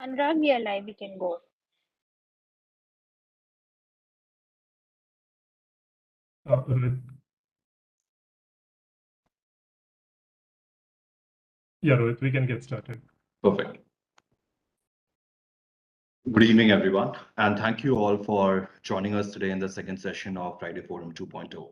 Anurag, we are live. We can go. Rohit. Yeah, Rohit, we can get started. Perfect. Good evening, everyone, and thank you all for joining us today in the second session of Friday Forum 2.0.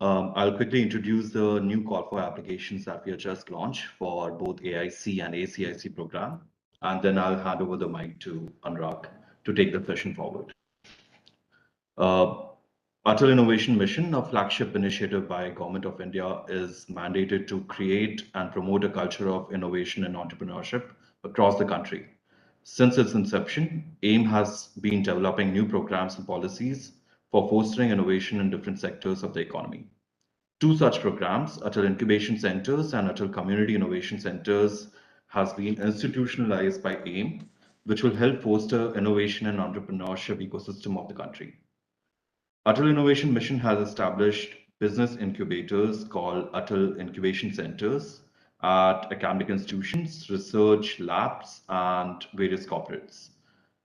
I'll quickly introduce the new call for applications that we have just launched for both AIC and ACIC program, and then I'll hand over the mic to Anurag to take the session forward. Atal Innovation Mission, a flagship initiative by Government of India, is mandated to create and promote a culture of innovation and entrepreneurship across the country. Since its inception, AIM has been developing new programs and policies for fostering innovation in different sectors of the economy. Two such programs, Atal Incubation Centers and Atal Community Innovation Centers, has been institutionalized by AIM, which will help foster innovation and entrepreneurship ecosystem of the country. Atal Innovation Mission has established business incubators called Atal Incubation Centers at academic institutions, research labs, and various corporates.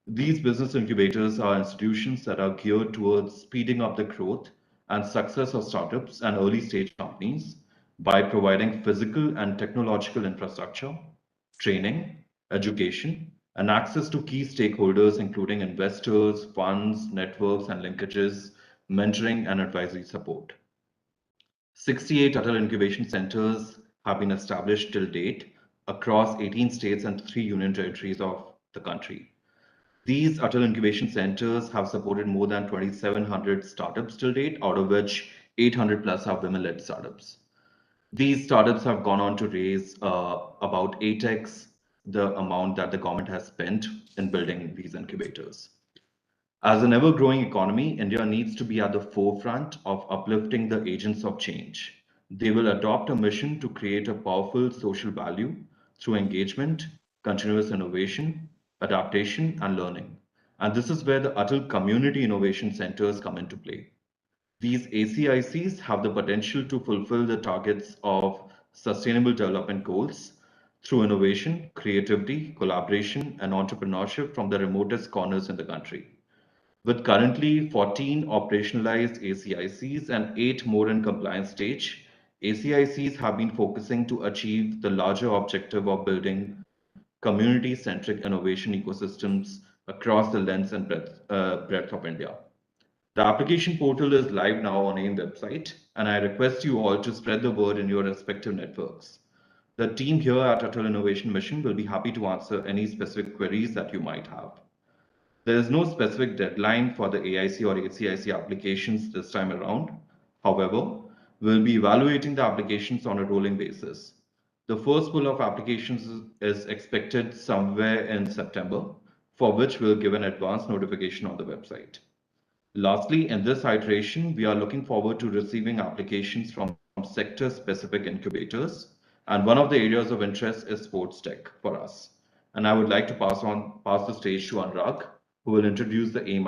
These business incubators are institutions that are geared towards speeding up the growth and success of startups and early stage companies by providing physical and technological infrastructure, training, education, and access to key stakeholders, including investors, funds, networks, and linkages, mentoring, and advisory support. 68 Atal Incubation Centers have been established till date across 18 states and 3 union territories of the country. These Atal Incubation Centers have supported more than 2,700 startups till date, out of which 800 plus are women-led startups. These startups have gone on to raise about 8x the amount that the government has spent in building these incubators. As an ever-growing economy, India needs to be at the forefront of uplifting the agents of change. They will adopt a mission to create a powerful social value through engagement, continuous innovation, adaptation, and learning. And this is where the Atal Community Innovation Centers come into play. These ACICs have the potential to fulfill the targets of Sustainable Development Goals through innovation, creativity, collaboration, and entrepreneurship from the remotest corners in the country. With currently 14 operationalized ACICs and 8 more in compliance stage, ACICs have been focusing to achieve the larger objective of building community-centric innovation ecosystems across the length and breadth of India. The application portal is live now on AIM website, and I request you all to spread the word in your respective networks. The team here at Atal Innovation Mission will be happy to answer any specific queries that you might have. There is no specific deadline for the AIC or ACIC applications this time around. However, we'll be evaluating the applications on a rolling basis. The first pool of applications is expected somewhere in September, for which we'll give an advance notification on the website. Lastly, in this iteration, we are looking forward to receiving applications from sector-specific incubators, and one of the areas of interest is sports tech for us. And I would like to pass the stage to Anurag, who will introduce the AIM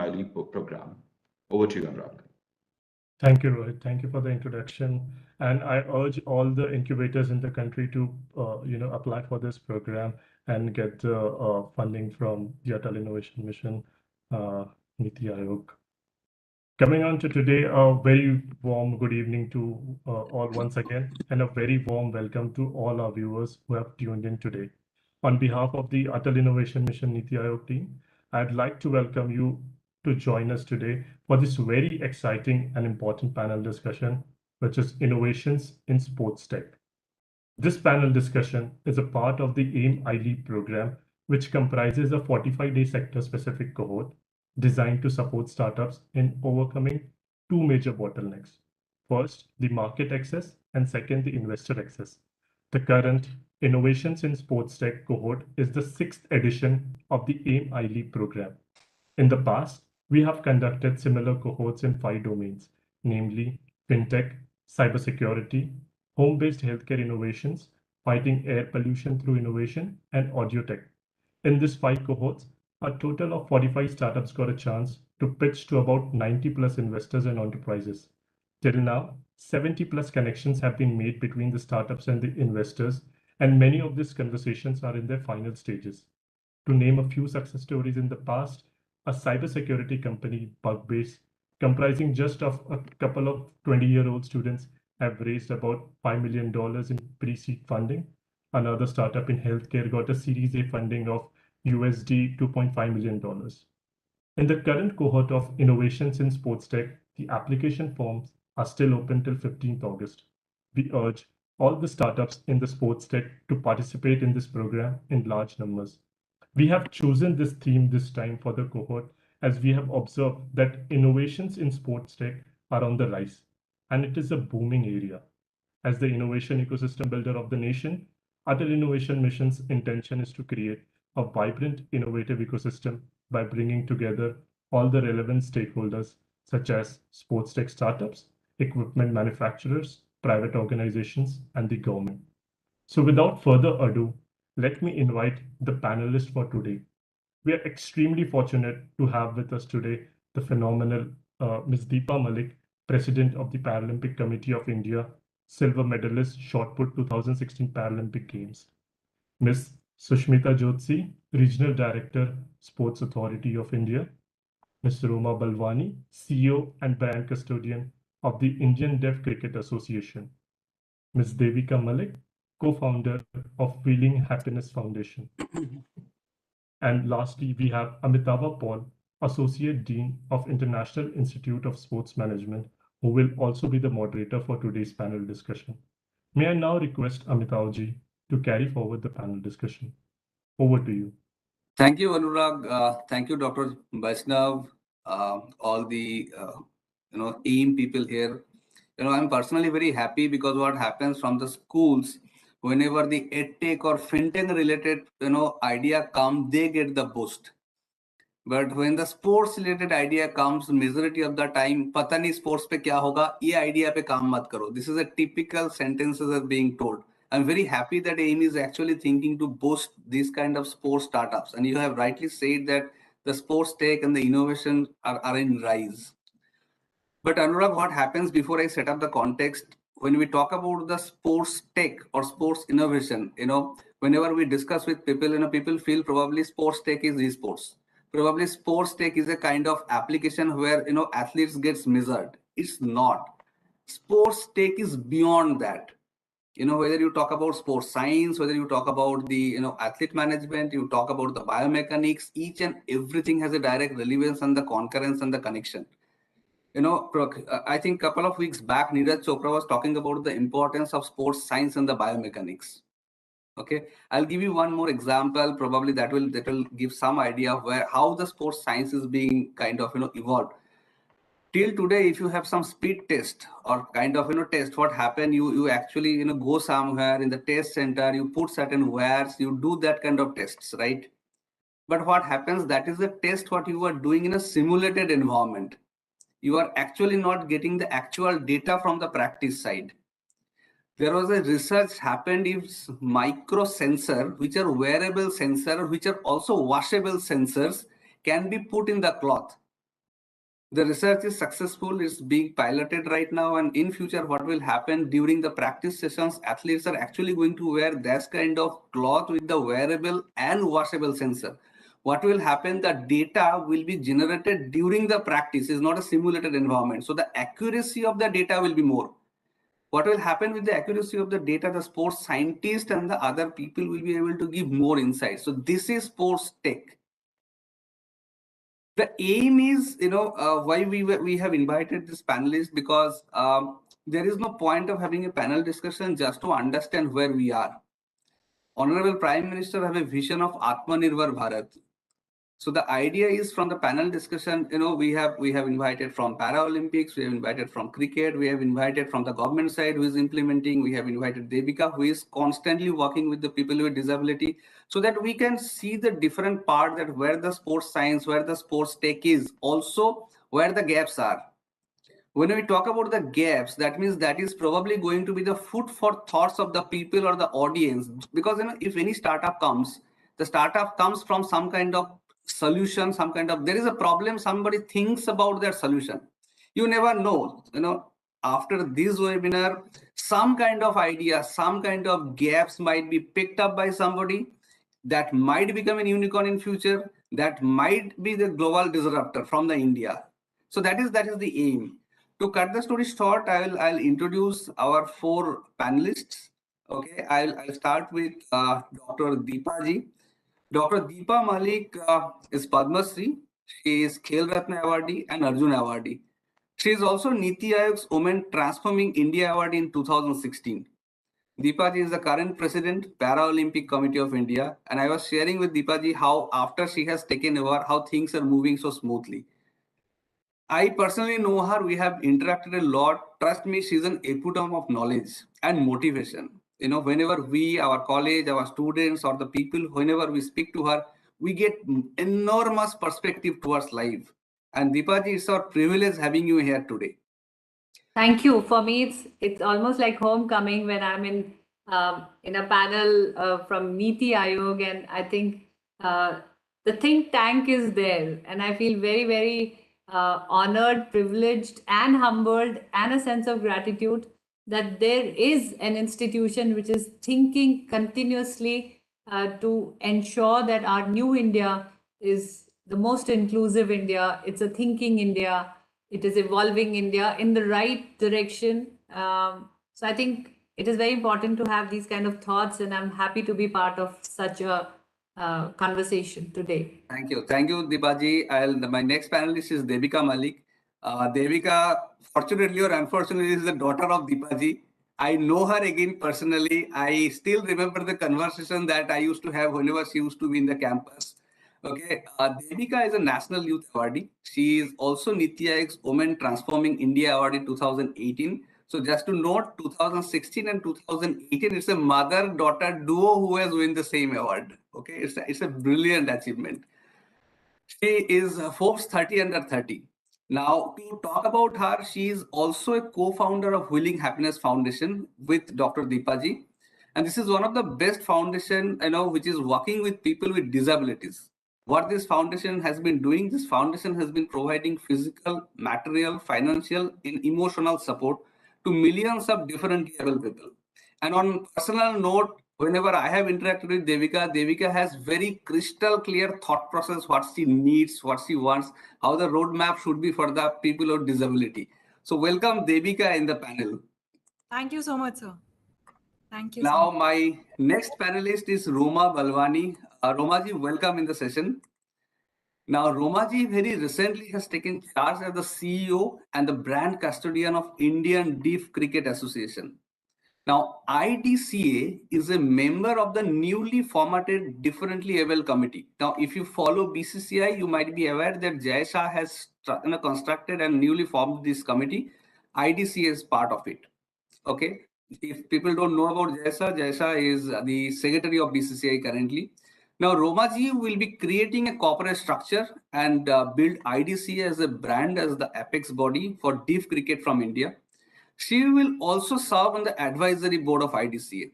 program. Over to you, Anurag. Thank you, Rohit. Thank you for the introduction. And I urge all the incubators in the country to, apply for this program and get the funding from the Atal Innovation Mission, Niti Aayog. Coming on to today, a very warm good evening to all once again, and a very warm welcome to all our viewers who have tuned in today. On behalf of the Atal Innovation Mission Niti Aayog team, I'd like to welcome you to join us today for this very exciting and important panel discussion, which is Innovations in Sports Tech. This panel discussion is a part of the AIM iLeap program, which comprises a 45-day sector-specific cohort designed to support startups in overcoming two major bottlenecks. First, the market access, and second, the investor access. The current Innovations in Sports Tech cohort is the 6th edition of the AIM iLeap program. In the past, we have conducted similar cohorts in 5 domains, namely fintech, cybersecurity, home-based healthcare innovations, fighting air pollution through innovation, and audio tech. In these 5 cohorts, a total of 45 startups got a chance to pitch to about 90 plus investors and enterprises. Till now, 70 plus connections have been made between the startups and the investors, and many of these conversations are in their final stages. To name a few success stories in the past, a cybersecurity company, Bugbase, comprising just of a couple of 20-year-old students, have raised about $5 million in pre-seed funding. Another startup in healthcare got a Series A funding of USD $2.5 million. In the current cohort of innovations in sports tech, the application forms are still open till 15th August. We urge all the startups in the sports tech to participate in this program in large numbers. We have chosen this theme this time for the cohort as we have observed that innovations in sports tech are on the rise, and it is a booming area. As the innovation ecosystem builder of the nation, Atal Innovation Mission's intention is to create a vibrant, innovative ecosystem by bringing together all the relevant stakeholders, such as sports tech startups, equipment manufacturers, private organizations, and the government. So without further ado, let me invite the panelists for today. We are extremely fortunate to have with us today the phenomenal Ms. Deepa Malik, President of the Paralympic Committee of India, silver medalist shot put 2016 Paralympic Games. Ms. Sushmita Jyotsi, Regional Director, Sports Authority of India. Ms. Roma Balwani, CEO and brand custodian of the Indian Deaf Cricket Association. Ms. Devika Malik, co-founder of Feeling Happiness Foundation. And lastly, we have Amitava Paul, Associate Dean of International Institute of Sports Management, who will also be the moderator for today's panel discussion. May I now request Amitavji to carry forward the panel discussion. Over to you. Thank you, Anurag. Thank you, Dr. Vaishnav, all the AIM people here. I'm personally very happy because what happens from the schools, whenever the edtech or fintech related idea comes, they get the boost. But when the sports related idea comes, majority of the time, पता नहीं sports पे क्या होगा, ये idea पे काम मत करो. This is a typical sentences are being told. I'm very happy that AIM is actually thinking to boost these kind of sports startups. And you have rightly said that the sports tech and the innovation are in rise. But Anurag, what happens before I set up the context, when we talk about the sports tech or sports innovation, whenever we discuss with people, people feel probably sports tech is esports. Probably sports tech is a kind of application where, athletes gets measured. It's not. Sports tech is beyond that. Whether you talk about sports science, whether you talk about the, athlete management, you talk about the biomechanics, each and everything has a direct relevance and the concurrence and the connection. I think a couple of weeks back, Neeraj Chopra was talking about the importance of sports science and the biomechanics. Okay, I'll give you one more example. Probably that will give some idea of how the sports science is being kind of evolved. Till today, if you have some speed test or kind of test, what happened? You actually go somewhere in the test center, you put certain wires, you do that kind of tests, right? But what happens? That is a test what you are doing in a simulated environment. You are actually not getting the actual data from the practice side. There was a research happened if micro sensor, which are wearable sensor, which are also washable sensors, can be put in the cloth. The research is successful, it's being piloted right now, and in future what will happen during the practice sessions, athletes are actually going to wear that kind of cloth with the wearable and washable sensor. What will happen, the data will be generated during the practice, is not a simulated environment, so the accuracy of the data will be more. What will happen with the accuracy of the data, the sports scientist and the other people will be able to give more insight. So this is sports tech. The aim is, why we have invited this panelist, because there is no point of having a panel discussion just to understand where we are. Honorable Prime Minister have a vision of Atmanirbhar Bharat. So the idea is from the panel discussion, we have invited from Paralympics, we have invited from cricket, we have invited from the government side who is implementing, we have invited Devika who is constantly working with the people with disability, so that we can see the different part, that where the sports science, where the sports tech is, also where the gaps are. When we talk about the gaps, that means that is probably going to be the food for thoughts of the people or the audience, because if any startup comes, the startup comes from some kind of solution, some kind of, there is a problem, somebody thinks about that solution. You never know, after this webinar, some kind of idea, some kind of gaps might be picked up by somebody. that might become a unicorn in future, that might be the global disruptor from the India. So that is the aim. To cut the story short, I'll introduce our four panelists. Okay, I'll start with Dr. Deepa ji. Dr. Deepa Malik is Padma Shri. She is Khel Ratna Awardee and Arjuna Awardee. She is also Niti Aayog's Women Transforming India Award in 2016. Deepaji is the current president, Paralympic Committee of India, and I was sharing with Deepaji how after she has taken over, how things are moving so smoothly. I personally know her. We have interacted a lot. Trust me, she's an epitome of knowledge and motivation. You know, whenever we, our college, our students, or the people, whenever we speak to her, we get enormous perspective towards life. And Deepaji, it's our privilege having you here today. Thank you. For me, it's almost like homecoming when I'm in a panel from Niti Aayog, and I think the think tank is there, and I feel very, very honored, privileged, and humbled, and a sense of gratitude that there is an institution which is thinking continuously to ensure that our new India is the most inclusive India. It's a thinking India. It is evolving India in the right direction. So I think it is very important to have these kind of thoughts, and I'm happy to be part of such a conversation today. Thank you, Deepaji. My next panelist is Devika Malik. Devika, fortunately or unfortunately, is the daughter of Deepaji. I know her again personally. I still remember the conversation that I used to have whenever she used to be in the campus. Okay, Devika is a National Youth Awardee. She is also Niti Aayog's Women Transforming India Award in 2018. So just to note, 2016 and 2018, it's a mother-daughter duo who has won the same award. Okay, it's a brilliant achievement. She is Forbes 30 under 30. Now, to talk about her, she is also a co-founder of Wheeling Happiness Foundation with Dr. Deepaji. And this is one of the best foundation, which is working with people with disabilities. What this foundation has been doing, this foundation has been providing physical, material, financial, and emotional support to millions of different able people. And on personal note, whenever I have interacted with Devika, Devika has very crystal clear thought process, what she needs, what she wants, how the roadmap should be for the people with disability. So welcome Devika in the panel. Thank you so much, sir. Thank you. Now my next panelist is Roma Balwani. Romaji, welcome in the session. Now, Romaji very recently has taken charge as the CEO and the brand custodian of Indian Deaf Cricket Association. Now, IDCA is a member of the newly formatted Differently Able Committee. Now, if you follow BCCI, you might be aware that Jai Shah has constructed and newly formed this committee. IDCA is part of it. Okay. If people don't know about Jai Shah is the secretary of BCCI currently. Now, Romaji will be creating a corporate structure and build IDCA as a brand, as the apex body for deaf cricket from India. She will also serve on the advisory board of IDCA.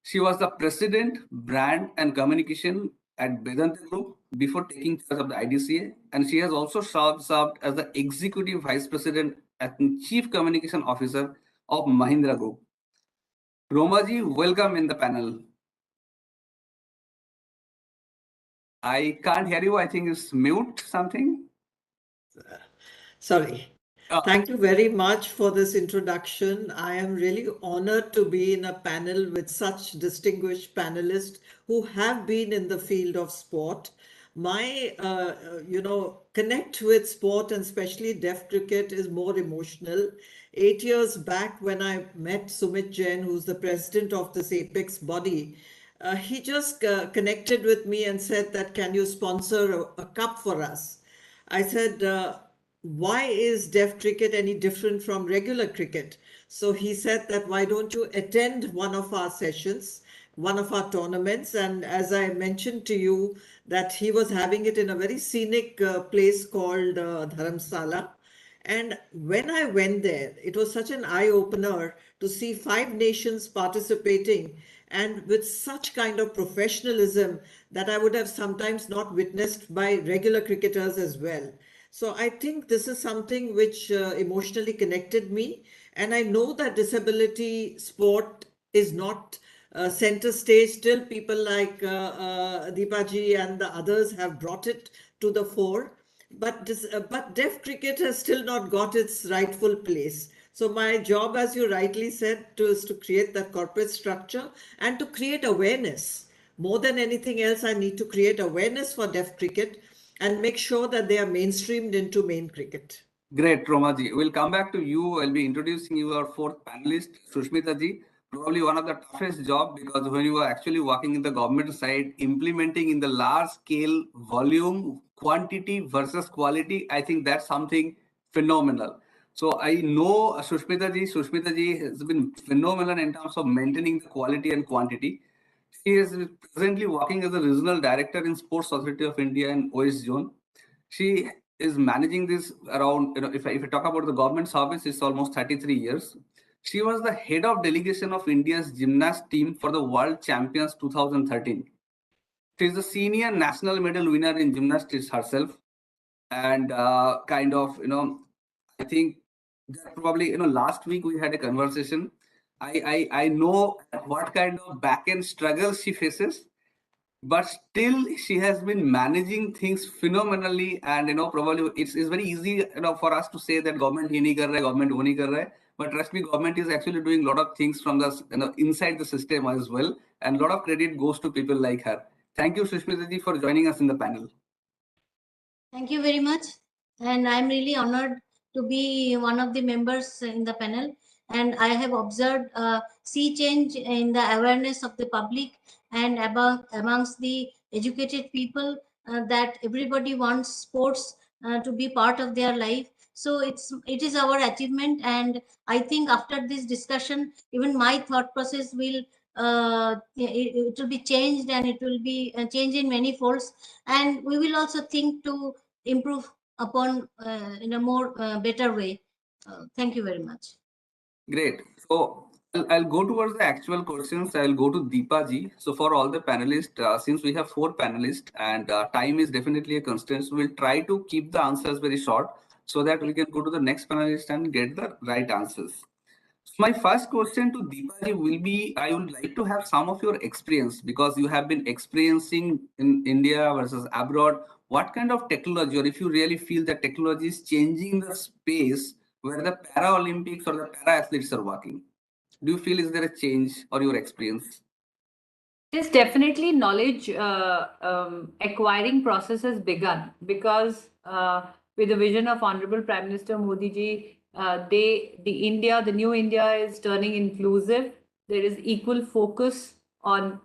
She was the president, brand and communication at Vedanta Group before taking charge of the IDCA. And she has also served as the executive vice president and chief communication officer of Mahindra Group. Romaji, welcome in the panel. I can't hear you. I think it's mute something. Sorry. Thank you very much for this introduction. I am really honored to be in a panel with such distinguished panelists who have been in the field of sport. My, connect with sport and especially deaf cricket is more emotional. 8 years back when I met Sumit Jain, who's the president of this apex body, he just connected with me and said that, can you sponsor a cup for us? I said, why is deaf cricket any different from regular cricket? So he said that, why don't you attend one of our sessions, one of our tournaments? And as I mentioned to you, that he was having it in a very scenic place called Dharamsala. And when I went there, it was such an eye-opener to see 5 nations participating and with such kind of professionalism that I would have sometimes not witnessed by regular cricketers as well. So I think this is something which emotionally connected me. And I know that disability sport is not center stage. Till people like Deepaji and the others have brought it to the fore. But deaf cricket has still not got its rightful place. So my job, as you rightly said, is to create that corporate structure and to create awareness. More than anything else, I need to create awareness for deaf cricket and make sure that they are mainstreamed into main cricket. Great, Romaji. We'll come back to you. I'll be introducing you our fourth panelist, Sushmita ji. Probably one of the toughest job, because when you are actually working in the government side, implementing in the large scale volume, quantity versus quality, I think that's something phenomenal. So I know Sushmita ji. Sushmita ji has been phenomenal in terms of maintaining the quality and quantity. She is presently working as a regional director in Sports Authority of India in West Zone. She is managing this around, if I talk about the government service, it's almost 33 years. She was the head of delegation of India's gymnast team for the World Champions 2013. She is a senior national medal winner in gymnastics herself. And I think that probably, last week we had a conversation. I know what kind of back end struggles she faces, but still she has been managing things phenomenally. And probably it's very easy for us to say that government ye nahi kar raha hai, government wo nahi kar raha hai, but trust me, government is actually doing a lot of things from the inside the system as well, and a lot of credit goes to people like her. Thank you, Sushmita ji, for joining us in the panel. Thank you very much, and I'm really honored to be one of the members in the panel. And I have observed a sea change in the awareness of the public and amongst the educated people, that everybody wants sports to be part of their life. So it is our achievement, and I think after this discussion, even my thought process will it will be changed, and it will be changed in many folds, and we will also think to improve upon in a more better way. Thank you very much. Great. So I'll go towards the actual questions. I'll go to Deepa ji. So for all the panelists, since we have 4 panelists and time is definitely a constraint, so we'll try to keep the answers very short so that we can go to the next panelist and get the right answers. So my first question to Deepa ji will be, I would like to have some of your experience, because you have been experiencing in India versus abroad. What kind of technology, or if you really feel that technology is changing the space where the Paralympics or the para athletes are working? Do you feel, is there a change or your experience? Yes, definitely knowledge acquiring process has begun, because with the vision of Honorable Prime Minister Modi ji, the new India is turning inclusive. There is equal focus on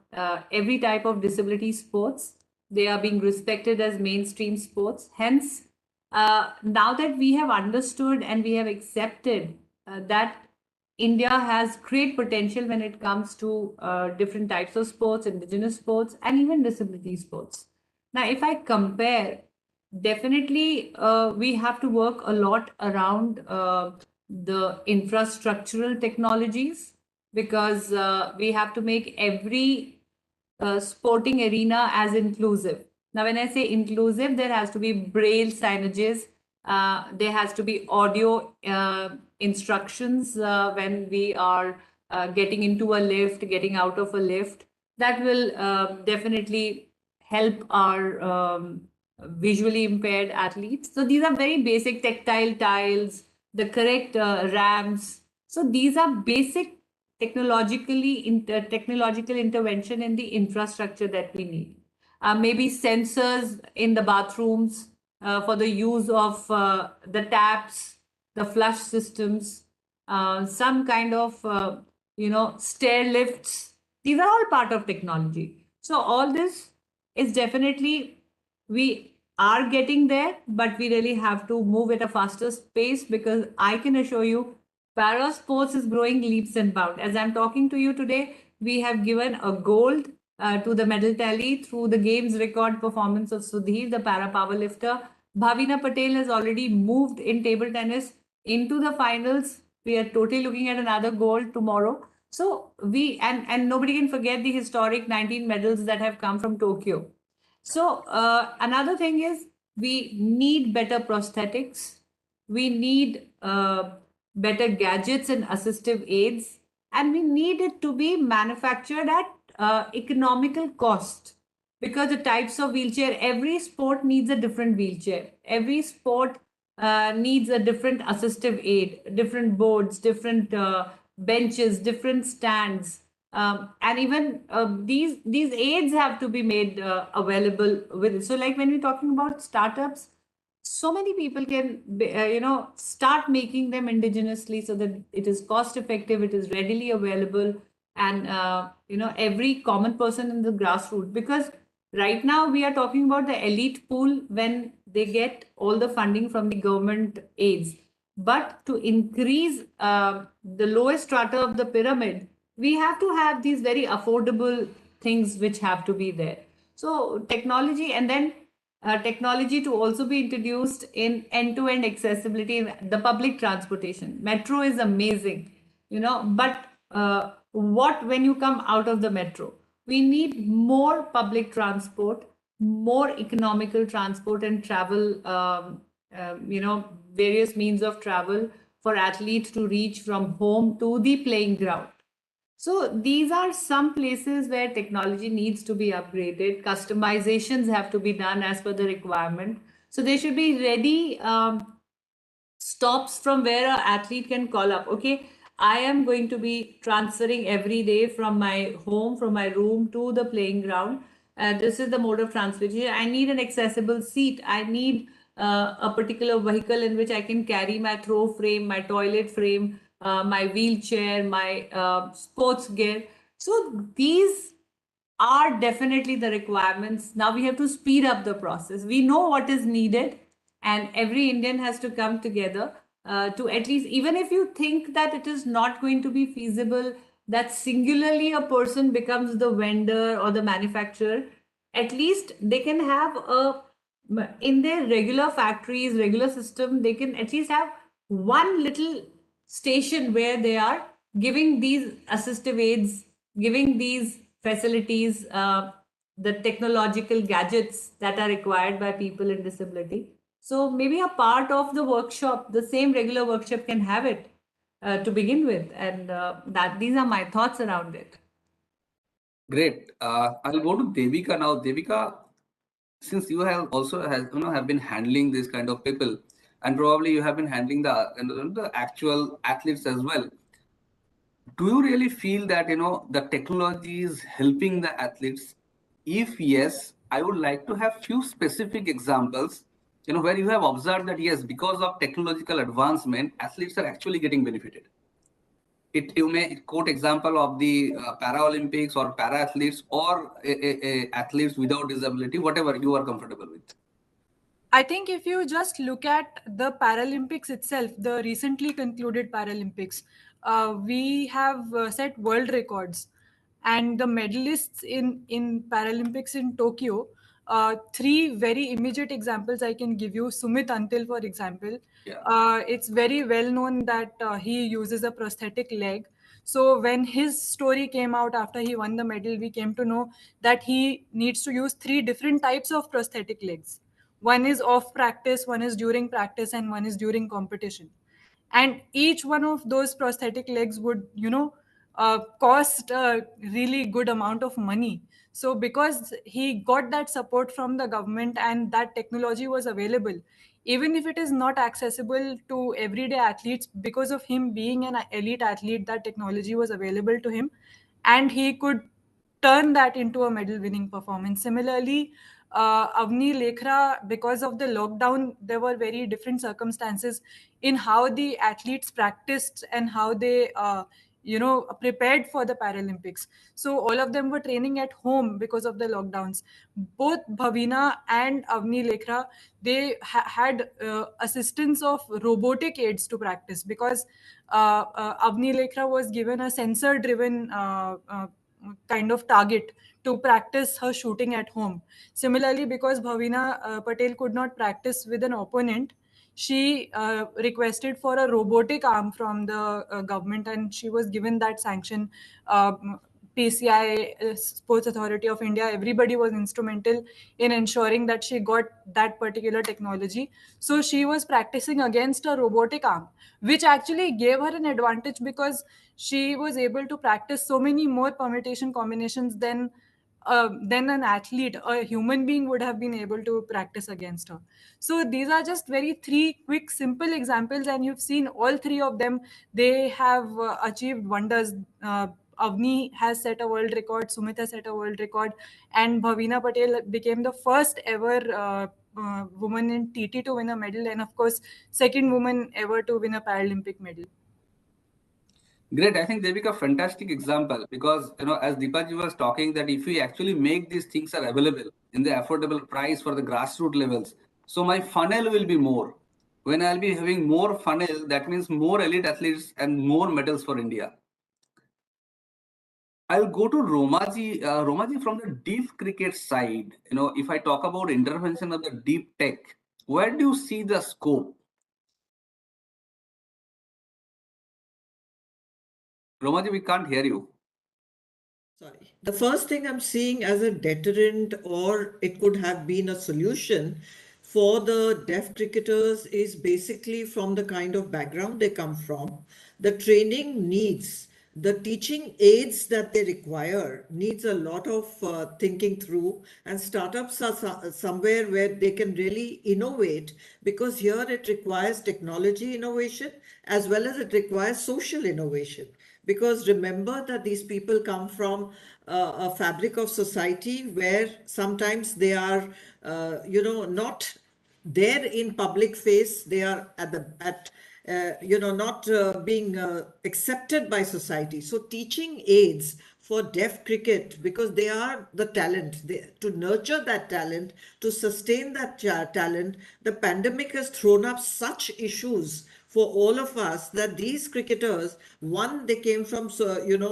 every type of disability sports. They are being respected as mainstream sports. Hence, now that we have understood and we have accepted that India has great potential when it comes to different types of sports, indigenous sports, and even disability sports. Now, if I compare, definitely we have to work a lot around the infrastructural technologies, because we have to make every sporting arena as inclusive. Now, when I say inclusive, there has to be braille signages, there has to be audio instructions when we are getting into a lift, getting out of a lift. That will definitely help our visually impaired athletes. So these are very basic tactile tiles, the correct ramps. So these are basic technological intervention in the infrastructure that we need. Maybe sensors in the bathrooms for the use of the taps, the flush systems, some kind of stair lifts. These are all part of technology. So all this is definitely, we are getting there, but we really have to move at a faster pace, because I can assure you para sports is growing leaps and bounds. As I'm talking to you today, we have given a gold to the medal tally through the games record performance of Sudhir, the para powerlifter. Bhavina Patel has already moved in table tennis into the finals. We are totally looking at another gold tomorrow. So and nobody can forget the historic 19 medals that have come from Tokyo. So another thing is, we need better prosthetics. We need better gadgets and assistive aids. and we need it to be manufactured at economical cost, because the types of wheelchair, every sport needs a different wheelchair, every sport needs a different assistive aid, different boards, different benches, different stands, and even these aids have to be made available with it. So like when we're talking about startups, so many people can start making them indigenously, so that it is cost effective, it is readily available, and every common person in the grassroots. Because right now we are talking about the elite pool when they get all the funding from the government aids, but to increase the lowest strata of the pyramid, we have to have these very affordable things which have to be there. So technology, and then technology to also be introduced in end-to-end accessibility in the public transportation. Metro is amazing, but what when you come out of the metro? We need more public transport, more economical transport and travel, various means of travel for athletes to reach from home to the playing ground. So these are some places where technology needs to be upgraded. Customizations have to be done as per the requirement. So they should be ready stops from where an athlete can call up. Okay, I am going to be transferring every day from my home, from my room to the playing ground. This is the mode of transportation. I need an accessible seat. I need a particular vehicle in which I can carry my throw frame, my toilet frame, my wheelchair, my sports gear. So these are definitely the requirements. Now we have to speed up the process. We know what is needed, and every Indian has to come together to at least, even if you think that it is not going to be feasible, that singularly a person becomes the vendor or the manufacturer, at least they can have in their regular factories, regular system, they can at least have one little station where they are giving these assistive aids, giving these facilities, the technological gadgets that are required by people in disability. So maybe a part of the workshop, the same regular workshop can have it to begin with, and that these are my thoughts around it. Great. I'll go to Devika now. Devika, since you have also have been handling this kind of people, and probably you have been handling the actual athletes as well. Do you really feel that the technology is helping the athletes? If yes, I would like to have few specific examples, where you have observed that yes, because of technological advancement, athletes are actually getting benefited. You may quote example of the Paralympics or para athletes or athletes without disability, whatever you are comfortable with. I think if you just look at the Paralympics itself, the recently concluded Paralympics, we have set world records, and the medalists in Paralympics in Tokyo. Three very immediate examples I can give you. Sumit Antil, for example. Yeah. It's very well known that he uses a prosthetic leg. So when his story came out after he won the medal, we came to know that he needs to use three different types of prosthetic legs. One is off practice, one is during practice, and one is during competition. And each one of those prosthetic legs would cost a really good amount of money. So because he got that support from the government and that technology was available, even if it is not accessible to everyday athletes, because of him being an elite athlete, that technology was available to him, and he could turn that into a medal winning performance. Similarly, Avni Lekhra, because of the lockdown, there were very different circumstances in how the athletes practiced and how they prepared for the Paralympics. So all of them were training at home because of the lockdowns. Both Bhavina and Avni Lekhra, they had assistance of robotic aids to practice, because Avni Lekhra was given a sensor driven kind of target to practice her shooting at home. Similarly, because Bhavina Patel could not practice with an opponent, she requested for a robotic arm from the government, and she was given that sanction PCI, Sports Authority of India, everybody was instrumental in ensuring that she got that particular technology. So she was practicing against a robotic arm, which actually gave her an advantage because she was able to practice so many more permutation combinations than an athlete, a human being, would have been able to practice against her. So these are just very three quick, simple examples, and you've seen all three of them. They have achieved wonders. Avni has set a world record, Sumit has set a world record, and Bhavina Patel became the first ever woman in TT to win a medal, and of course, second woman ever to win a Paralympic medal. Great. I think they become a fantastic example because, as Deepaji was talking, that if we actually make these things are available in the affordable price for the grassroots levels, so my funnel will be more. When I'll be having more funnel, that means more elite athletes and more medals for India. I'll go to Romaji. Romaji, from the deep cricket side, if I talk about intervention of the deep tech, where do you see the scope? Romaji, we can't hear you. Sorry. The first thing I'm seeing as a deterrent, or it could have been a solution for the deaf cricketers, is basically from the kind of background they come from. The training needs, the teaching aids that they require needs a lot of thinking through, and startups are somewhere where they can really innovate, because here it requires technology innovation as well as it requires social innovation. Because remember that these people come from a fabric of society where sometimes they are, not there in public face. They are not being accepted by society. So teaching aids for deaf cricket, because they are the talent, to nurture that talent, to sustain that talent, the pandemic has thrown up such issues for all of us, that these cricketers, one, they came from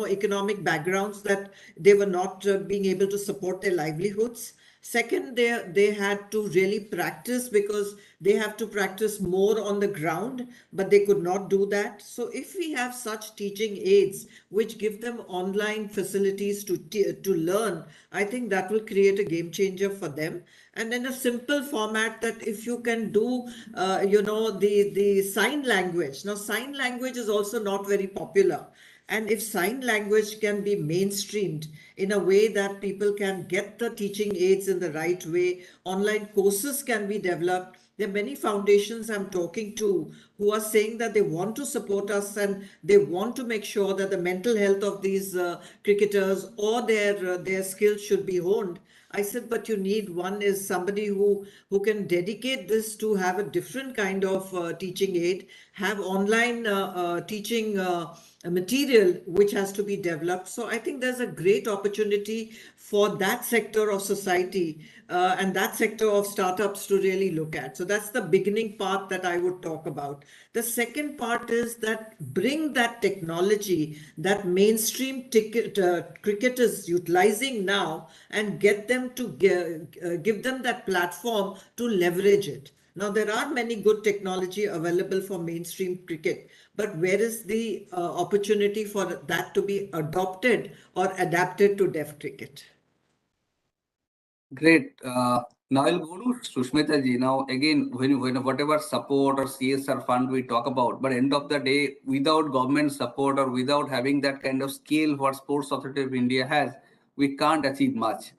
economic backgrounds that they were not being able to support their livelihoods. Second, they had to really practice, because they have to practice more on the ground, but they could not do that. So if we have such teaching aids which give them online facilities to learn, I think that will create a game changer for them. And in a simple format, that if you can do, the sign language. Now, sign language is also not very popular. And if sign language can be mainstreamed in a way that people can get the teaching aids in the right way, online courses can be developed. There are many foundations I'm talking to who are saying that they want to support us and they want to make sure that the mental health of these cricketers or their skills should be honed. I said, but you need, one is somebody who can dedicate this to have a different kind of teaching aid, have online teaching material which has to be developed. So I think there's a great opportunity for that sector of society and that sector of startups to really look at. So that's the beginning part that I would talk about. The second part is that bring that technology that mainstream cricket is utilizing now, and get them to give them that platform to leverage it. Now, there are many good technology available for mainstream cricket, but where is the opportunity for that to be adopted or adapted to deaf cricket? Great. Now I'll go to Sushmita ji. Now again, when whatever support or CSR fund we talk about, but end of the day, without government support or without having that kind of scale what Sports Authority of India has, we can't achieve much.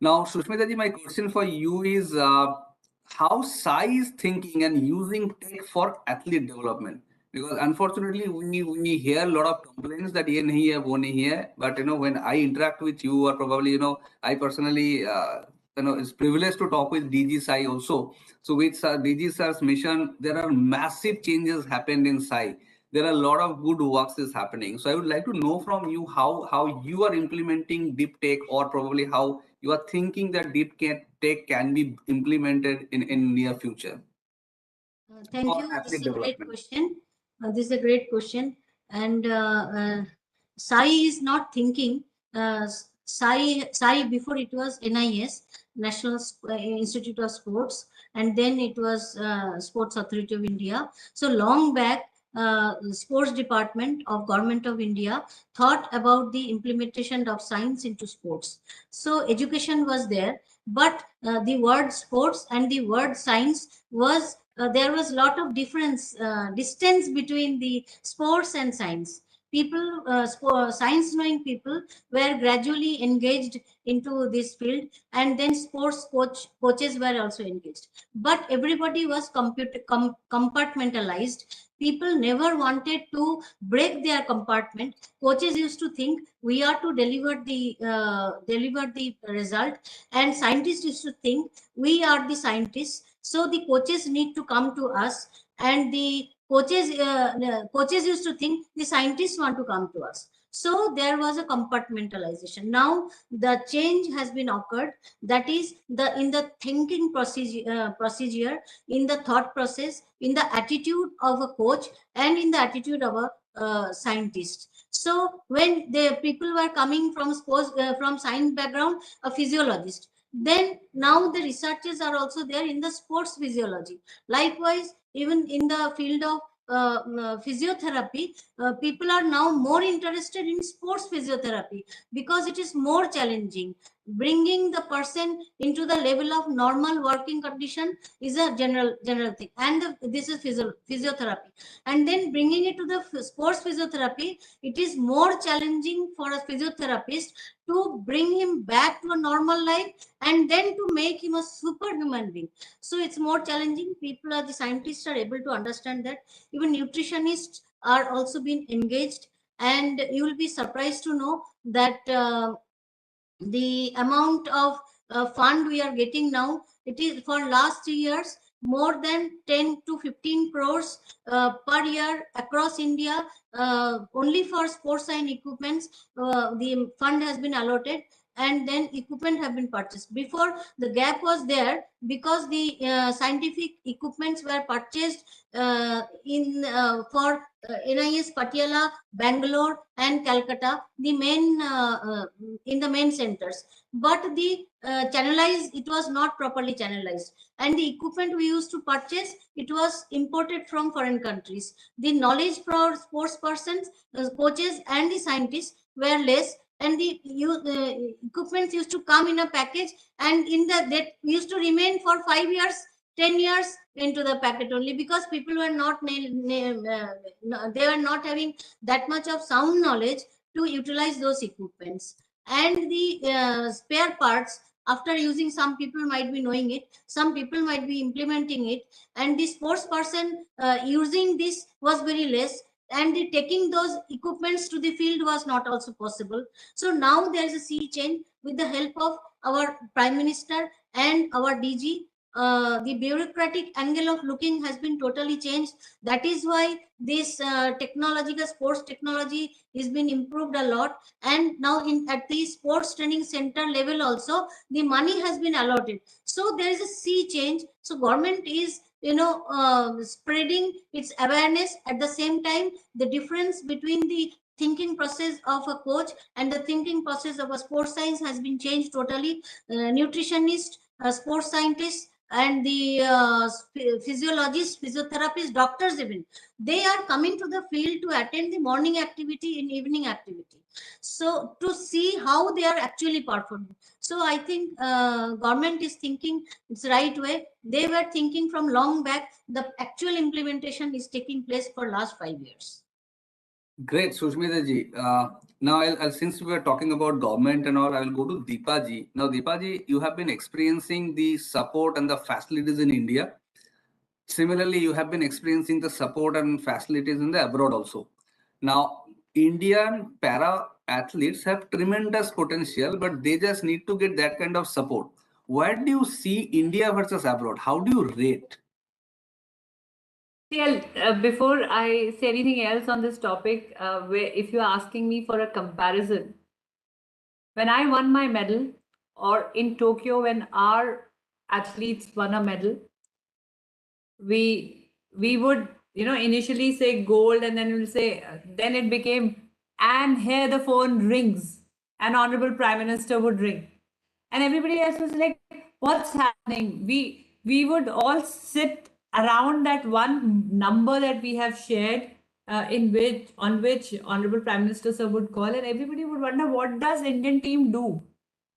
Now, Sushmita ji, my question for you is how SAI is thinking and using tech for athlete development? Because unfortunately, we hear a lot of complaints that ye nahi hai, wo nahi hai. But when I interact with you, or probably I personally is privileged to talk with DG SAI also. So with DG sir's mission, there are massive changes happened in SAI. There are a lot of good works is happening. So I would like to know from you how you are implementing deep tech, or probably how you are thinking that deep tech can be implemented in near future. Thank For you. This athlete is a great development. question. This is a great question. And SAI is not thinking. SAI before it was NIS, National Institute of Sports, and then it was Sports Authority of India. So long back, sports department of Government of India thought about the implementation of science into sports. So education was there, but the word sports and the word science was there was a lot of distance between the sports and science. People, science knowing people were gradually engaged into this field, and then sports coaches were also engaged, but everybody was compartmentalized. People never wanted to break their compartment. Coaches used to think we are to deliver the result, and scientists used to think we are the scientists, so the coaches need to come to us, and the coaches used to think the scientists want to come to us. So there was a compartmentalization. Now the change has been occurred, that is in the thinking procedure, in the thought process, in the attitude of a coach, and in the attitude of a scientist. So when the people were coming from from science background, a physiologist, then now the researchers are also there in the sports physiology. Likewise, even in the field of physiotherapy, people are now more interested in sports physiotherapy because it is more challenging. Bringing the person into the level of normal working condition is a general thing, and this is physiotherapy. And then bringing it to the sports physiotherapy, it is more challenging for a physiotherapist to bring him back to a normal life and then to make him a superhuman being. So it's more challenging. The scientists are able to understand that. Even nutritionists are also being engaged, and you will be surprised to know that the amount of fund we are getting now, it is for last 3 years more than 10 to 15 crores per year across India, only for sports science equipments. The fund has been allotted, and then equipment have been purchased. Before, the gap was there because the scientific equipments were purchased in for NIS Patiala, Bangalore, and Calcutta, the main in the main centers. But the channelized, it was not properly channelized, and the equipment we used to purchase, it was imported from foreign countries. The knowledge for sports persons, coaches, and the scientists were less, and the equipments used to come in a package, and that used to remain for 5 years, 10 years into the packet only, because people were not they were not having that much of sound knowledge to utilize those equipments. And the spare parts, after using, some people might be knowing it, some people might be implementing it, and the sports person using this was very less, and taking those equipments to the field was not also possible. So now there is a sea change with the help of our Prime Minister and our DG. The bureaucratic angle of looking has been totally changed. That is why this technological sports technology is been improved a lot, and now at the sports training center level also the money has been allotted. So there is a sea change. So government is spreading its awareness. At the same time, the difference between the thinking process of a coach and the thinking process of a sports science has been changed totally. Nutritionist, sports scientists, and the physiologists, physiotherapists, doctors, even they are coming to the field to attend the morning activity and evening activity, so to see how they are actually performing. So I think government is thinking it's right way. They were thinking from long back. The actual implementation is taking place for last 5 years. Great, Sushmita ji. Now, since we are talking about government and all, I will go to Deepa ji. Now, Deepa ji, you have been experiencing the support and the facilities in India. Similarly, you have been experiencing the support and facilities in the abroad also. Now, Indian para athletes have tremendous potential, but they just need to get that kind of support. Where do you see India versus abroad? How do you rate? Before I say anything else on this topic, if you're asking me for a comparison, when I won my medal, or in Tokyo when our athletes won a medal, we would initially say gold, and then we'll say, then it became, and here the phone rings, an honorable Prime Minister would ring, and everybody else was like, what's happening? We would all sit around that one number that we have shared on which Honorable Prime Minister sir would call, and everybody would wonder, what does Indian team do?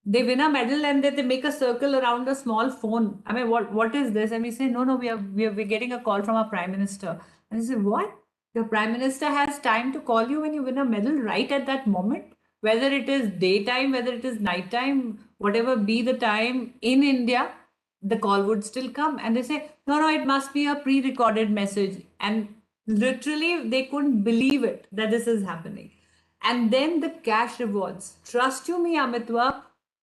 They win a medal and they make a circle around a small phone. I mean, what is this? And we say, no, we're getting a call from our Prime Minister. And they say, what? Your Prime Minister has time to call you when you win a medal right at that moment, whether it is daytime, whether it is nighttime, whatever be the time in India, the call would still come. And they say, no, it must be a pre-recorded message. And literally, they couldn't believe it that this is happening. And then the cash rewards. Trust you me, Amitwa,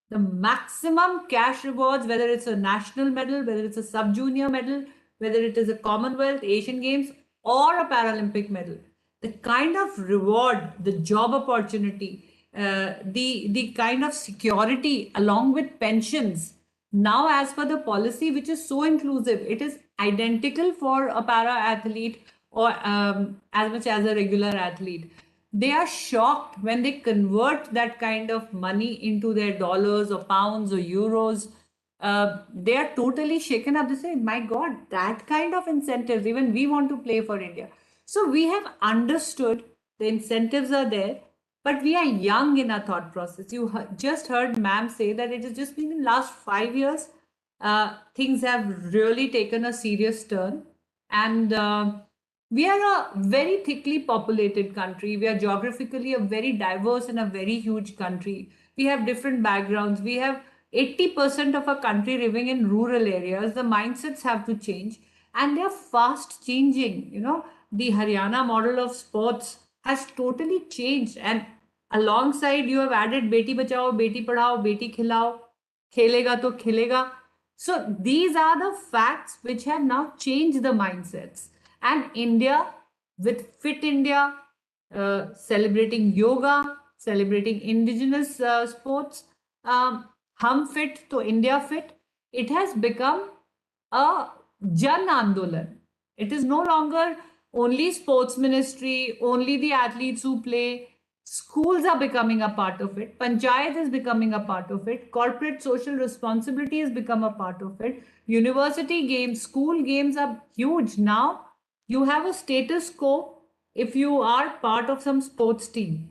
the maximum cash rewards, whether it's a national medal, whether it's a sub-junior medal, whether it is a Commonwealth, Asian Games, or a Paralympic medal, the kind of reward, the job opportunity, the kind of security along with pensions. Now, as per the policy, which is so inclusive, it is identical for a para athlete or as much as a regular athlete. They are shocked when they convert that kind of money into their dollars or pounds or euros. They are totally shaken up. They say, my God, that kind of incentives, even we want to play for India. So we have understood the incentives are there, but we are young in our thought process. You just heard ma'am say that it has just been in the last 5 years, things have really taken a serious turn. And we are a very thickly populated country. We are geographically a very diverse and a very huge country. We have different backgrounds. We have 80% of our country living in rural areas. The mindsets have to change and they are fast changing. The Haryana model of sports has totally changed. And alongside, you have added Beti Bachao, Beti Padhao, Beti Khilao, Khelega to Khilega. So these are the facts which have now changed the mindsets. And India, with Fit India, celebrating yoga, celebrating indigenous sports, Hum Fit to India Fit, it has become a Jan Andolan. It is no longer only sports ministry, only the athletes who play. Schools are becoming a part of it. Panchayat is becoming a part of it. Corporate social responsibility has become a part of it. University games, school games are huge. Now you have a status quo if you are part of some sports team.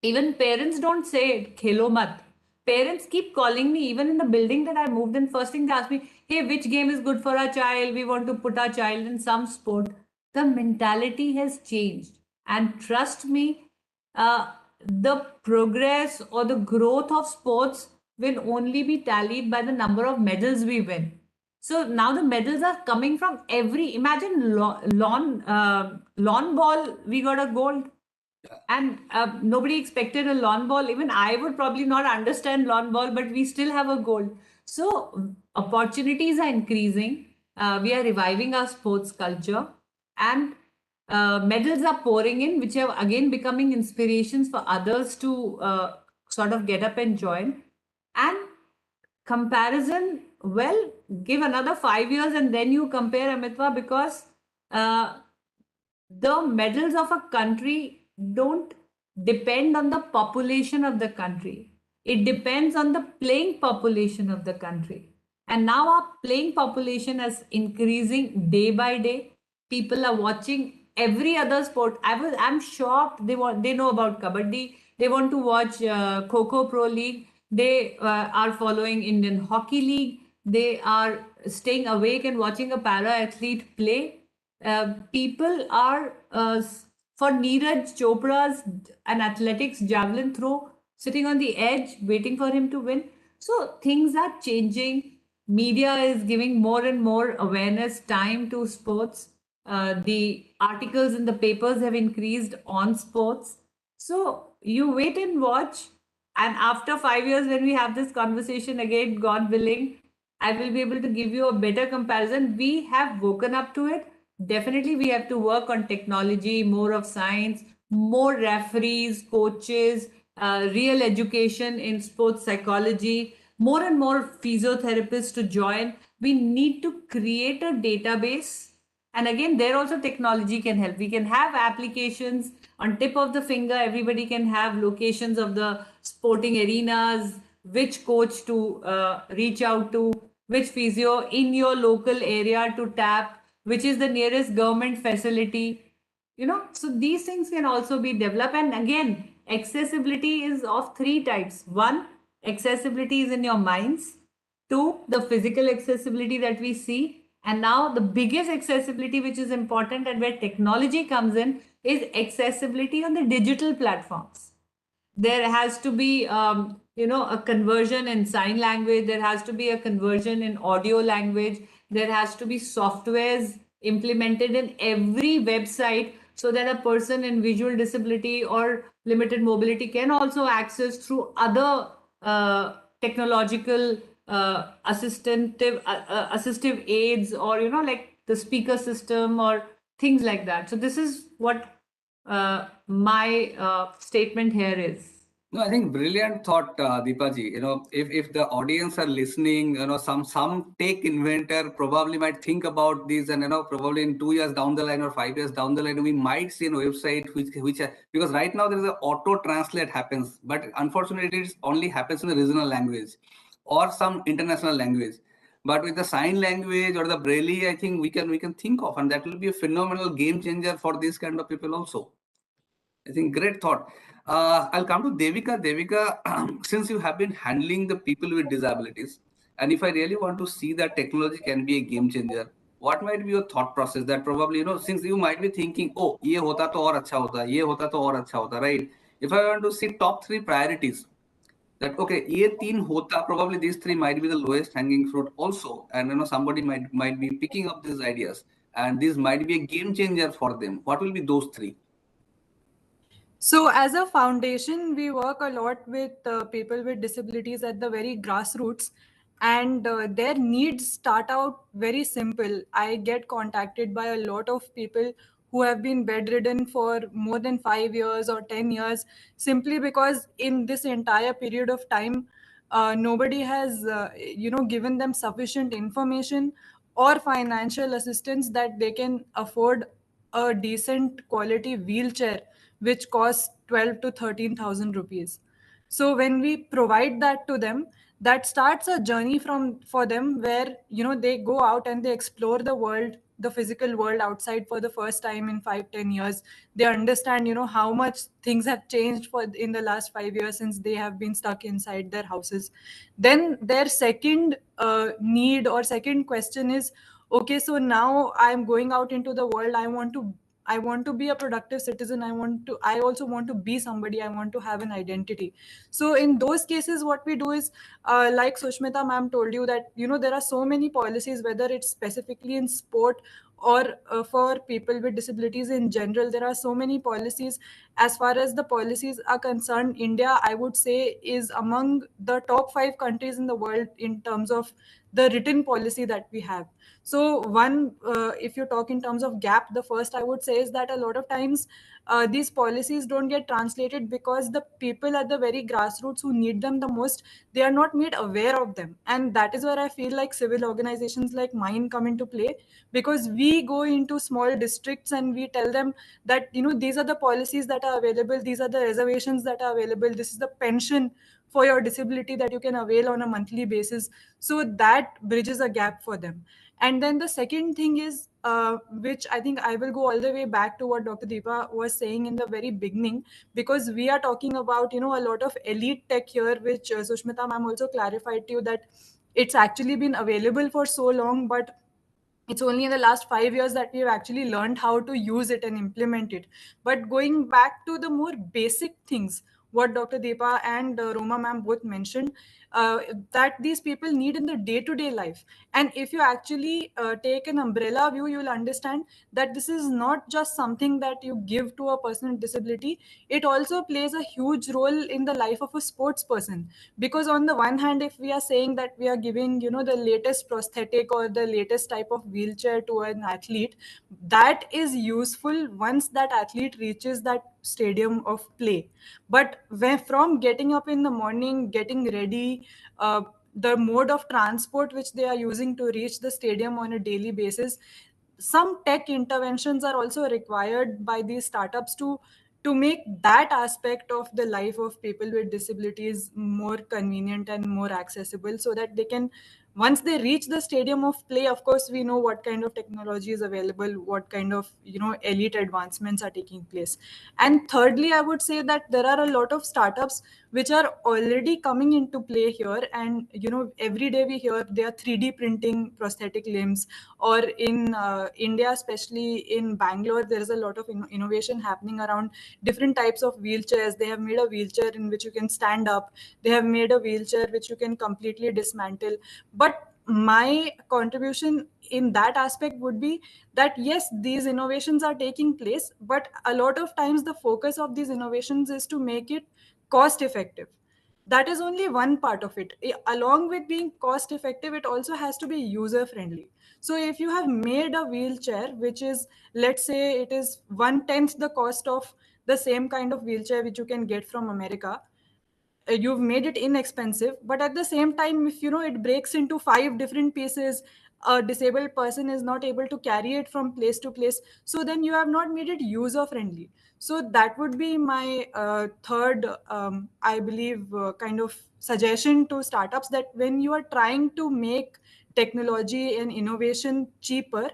Even parents don't say it, khelo mat. Parents keep calling me, even in the building that I moved in. First thing they ask me, hey, which game is good for our child? We want to put our child in some sport. The mentality has changed. And trust me, the progress or the growth of sports will only be tallied by the number of medals we win. So now the medals are coming from imagine lawn ball, we got a gold. And nobody expected a lawn ball. Even I would probably not understand lawn ball, but we still have a gold. So opportunities are increasing. We are reviving our sports culture, and medals are pouring in, which are again becoming inspirations for others to sort of get up and join. And comparison, well, give another 5 years and then you compare, Amitwa, because the medals of a country don't depend on the population of the country. It depends on the playing population of the country. And now our playing population is increasing day by day. People are watching every other sport. I'm shocked. They know about kabaddi. They want to watch Kho Pro League. They are following Indian Hockey League. They are staying awake and watching a para athlete play. People are for Neeraj Chopra's an athletics javelin throw, sitting on the edge, waiting for him to win. So things are changing. Media is giving more and more awareness, time to sports. The articles in the papers have increased on sports. So you wait and watch. And after 5 years, when we have this conversation again, God willing, I will be able to give you a better comparison. We have woken up to it. Definitely, we have to work on technology, more of science, more referees, coaches, real education in sports psychology, more and more physiotherapists to join. We need to create a database. And again, there also technology can help. We can have applications on tip of the finger. Everybody can have locations of the sporting arenas, which coach to reach out to, which physio in your local area to tap, which is the nearest government facility. So these things can also be developed. And again, accessibility is of three types. One, accessibility is in your minds. Two, the physical accessibility that we see. And now the biggest accessibility, which is important and where technology comes in, is accessibility on the digital platforms. There has to be a conversion in sign language. There has to be a conversion in audio language. There has to be softwares implemented in every website so that a person in visual disability or limited mobility can also access through other technological assistive aids, or like the speaker system or things like that. So this is what my statement here is. No, I think brilliant thought, Deepaji. If the audience are listening, some tech inventor probably might think about this, and probably in 2 years down the line or 5 years down the line, we might see a website which because right now there is a auto translate happens, but unfortunately it only happens in the regional language or some international language. But with the sign language or the Braille, I think we can think of, and that will be a phenomenal game changer for these kind of people also. I think great thought. I'll come to Devika. Devika, since you have been handling the people with disabilities, and if I really want to see that technology can be a game changer, what might be your thought process? That probably, since you might be thinking, oh, ये होता तो और अच्छा होता, ये होता तो और अच्छा होता, right? If I want to see top 3 priorities, that okay, ये 3 होता, probably these 3 might be the lowest hanging fruit also, and somebody might be picking up these ideas, and this might be a game changer for them. What will be those 3? So as a foundation, we work a lot with people with disabilities at the very grassroots, and their needs start out very simple. I get contacted by a lot of people who have been bedridden for more than 5 years or 10 years, simply because in this entire period of time, nobody has, given them sufficient information or financial assistance that they can afford a decent quality wheelchair which costs 12 to 13,000 rupees. So when we provide that to them, that starts a journey for them where they go out and they explore the world, the physical world outside for the first time in 5-10 years. They understand how much things have changed for in the last 5 years since they have been stuck inside their houses. Then their second need or second question is, okay, so now I'm going out into the world. I want to be a productive citizen. I also want to be somebody. I want to have an identity. So in those cases, what we do is, like Sushmita ma'am told you, that there are so many policies, whether it's specifically in sport or for people with disabilities in general. There are so many policies. As far as the policies are concerned, India, I would say, is among the top 5 countries in the world in terms of the written policy that we have. So one, if you talk in terms of gap, the first I would say is that a lot of times these policies don't get translated because the people at the very grassroots who need them the most, they are not made aware of them. And that is where I feel like civil organizations like mine come into play, because we go into small districts and we tell them that these are the policies that are available, these are the reservations that are available, this is the pension for your disability that you can avail on a monthly basis. So that bridges a gap for them. And then the second thing is, which I think I will go all the way back to what Dr. Deepa was saying in the very beginning, because we are talking about, a lot of elite tech here, which Sushmita ma'am also clarified to you that it's actually been available for so long, but it's only in the last 5 years that we've actually learned how to use it and implement it. But going back to the more basic things, what Dr. Deepa and Roma ma'am both mentioned, that these people need in the day-to-day life. And if you actually take an umbrella view, you'll understand that this is not just something that you give to a person with disability. It also plays a huge role in the life of a sports person. Because on the one hand, if we are saying that we are giving, the latest prosthetic or the latest type of wheelchair to an athlete, that is useful once that athlete reaches that stadium of play. But when from getting up in the morning, getting ready, the mode of transport which they are using to reach the stadium on a daily basis, some tech interventions are also required by these startups to make that aspect of the life of people with disabilities more convenient and more accessible, so that they can Once they reach the stadium of play, of course, we know what kind of technology is available, what kind of elite advancements are taking place. And thirdly, I would say that there are a lot of startups which are already coming into play here. And every day we hear they are 3D printing prosthetic limbs, or in India, especially in Bangalore, there is a lot of innovation happening around different types of wheelchairs. They have made a wheelchair in which you can stand up. They have made a wheelchair which you can completely dismantle. But my contribution in that aspect would be that yes, these innovations are taking place, but a lot of times the focus of these innovations is to make it cost effective. That is only one part of it. Along with being cost effective, it also has to be user friendly. So if you have made a wheelchair which is, let's say, it is 1/10 the cost of the same kind of wheelchair which you can get from America, you've made it inexpensive, but at the same time, if it breaks into 5 different pieces, a disabled person is not able to carry it from place to place, so then you have not made it user friendly. So that would be my third, I believe, kind of suggestion to startups, that when you are trying to make technology and innovation cheaper,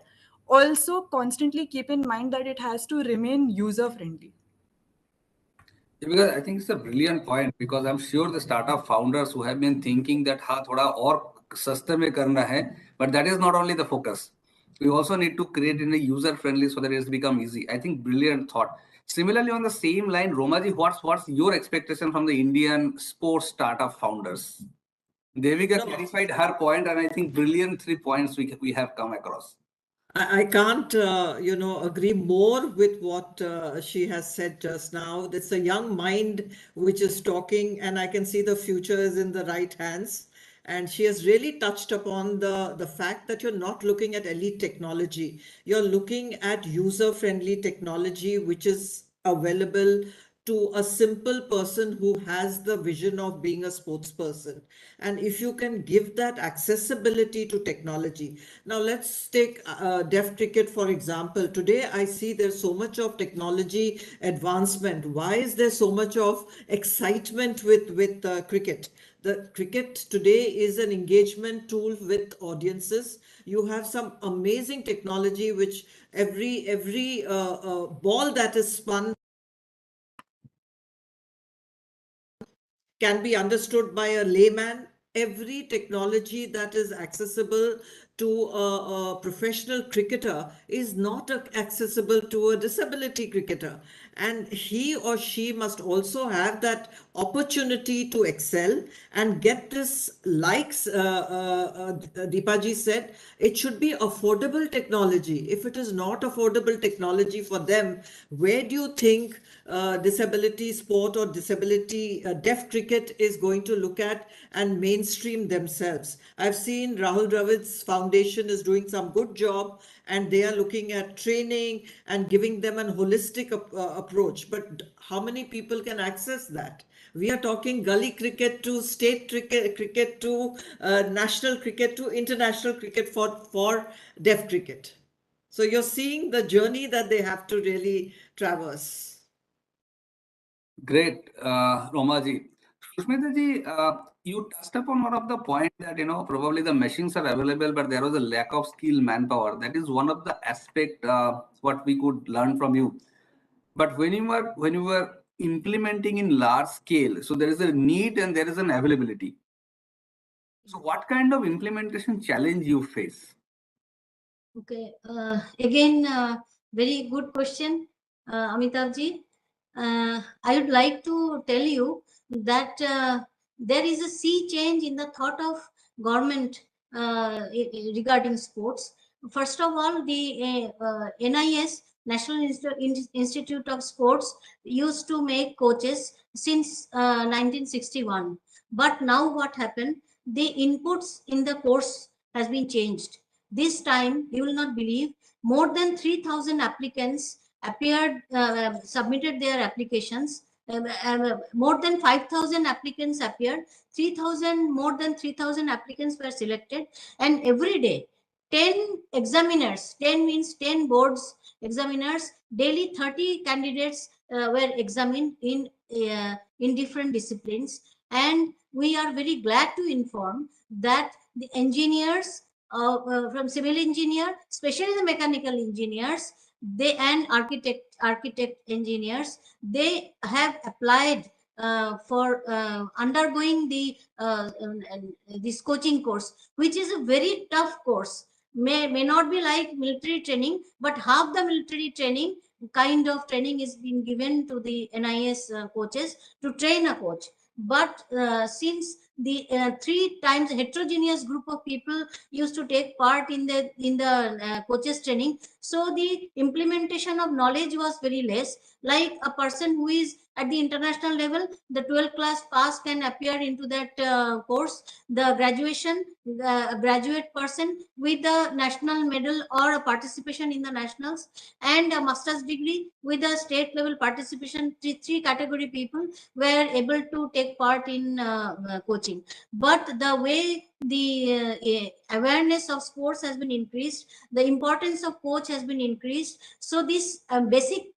also constantly keep in mind that it has to remain user friendly. Because I think it's a brilliant point, because I'm sure the startup founders who have been thinking that हाँ थोड़ा और सस्ते में करना है, but that is not only the focus. We also need to create in a user friendly so that it's become easy. I think brilliant thought. Similarly, on the same line, Romaji, what's your expectation from the Indian sports startup founders? Devika clarified her point, and I think brilliant 3 points we have come across. I can't, agree more with what she has said just now. It's a young mind which is talking, and I can see the future is in the right hands. And she has really touched upon the fact that you're not looking at elite technology. You're looking at user-friendly technology, which is available to a simple person who has the vision of being a sports person. And if you can give that accessibility to technology. Now let's take deaf cricket, for example. Today I see there's so much of technology advancement. Why is there so much of excitement with cricket? The cricket today is an engagement tool with audiences. You have some amazing technology, which every ball that is spun can be understood by a layman. Every technology that is accessible to a professional cricketer is not accessible to a disability cricketer. And he or she must also have that opportunity to excel and get this, likes Deepaji said, it should be affordable technology. If it is not affordable technology for them, where do you think disability sport or disability deaf cricket is going to look at and mainstream themselves? I've seen Rahul Dravid's foundation is doing some good job, and they are looking at training and giving them an holistic approach. But how many people can access that? We are talking gully cricket to state cricket to national cricket to international cricket for deaf cricket. So you're seeing the journey that they have to really traverse. Great, Romaji. Sushmita ji, you touched upon one of the points that probably the machines are available, but there was a lack of skilled manpower. That is one of the aspect what we could learn from you. But when you were implementing in large scale, so there is a need and there is an availability. So what kind of implementation challenge you face? Okay. Again, very good question, Amitabh ji. I would like to tell you that there is a sea change in the thought of government regarding sports. First of all, the NIS, National Institute of Sports, used to make coaches since 1961. But now what happened? The inputs in the course has been changed. This time, you will not believe, more than 3,000 applicants appeared, submitted their applications. More than 5,000 applicants appeared. More than 3,000 applicants were selected. And every day, 10 examiners, 10 means 10 boards examiners, daily 30 candidates were examined in different disciplines. And we are very glad to inform that the engineers, from civil engineer, especially the mechanical engineers, they and architect engineers, they have applied for undergoing the this coaching course, which is a very tough course. May not be like military training, but half the military training kind of training is being given to the NIS coaches to train a coach. But since the 3 times heterogeneous group of people used to take part in the coaches training, so the implementation of knowledge was very less. Like a person who is at the international level, the 12th class pass can appear into that course. The graduate person with a national medal or a participation in the nationals, and a master's degree with a state level participation, three category people were able to take part in coaching. But the way the awareness of sports has been increased, the importance of coach has been increased. So this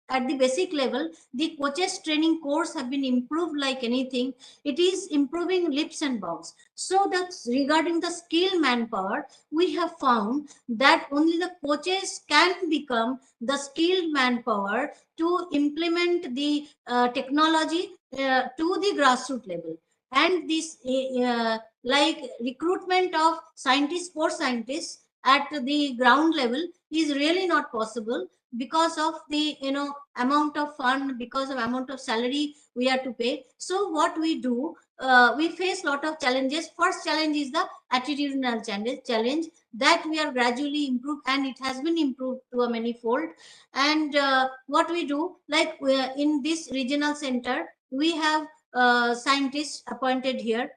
at the basic level, the coaches training course have been improved like anything. It is improving leaps and bounds. So that's regarding the skill manpower, we have found that only the coaches can become the skilled manpower to implement the technology to the grassroots level. And this like recruitment of scientists, sports scientists at the ground level is really not possible because of the amount of fund, because of amount of salary we have to pay. So what we do, we face lot of challenges. First challenge is the attitudinal challenge that we are gradually improved, and it has been improved to a manifold. And what we do, like in this regional center, we have scientists appointed here.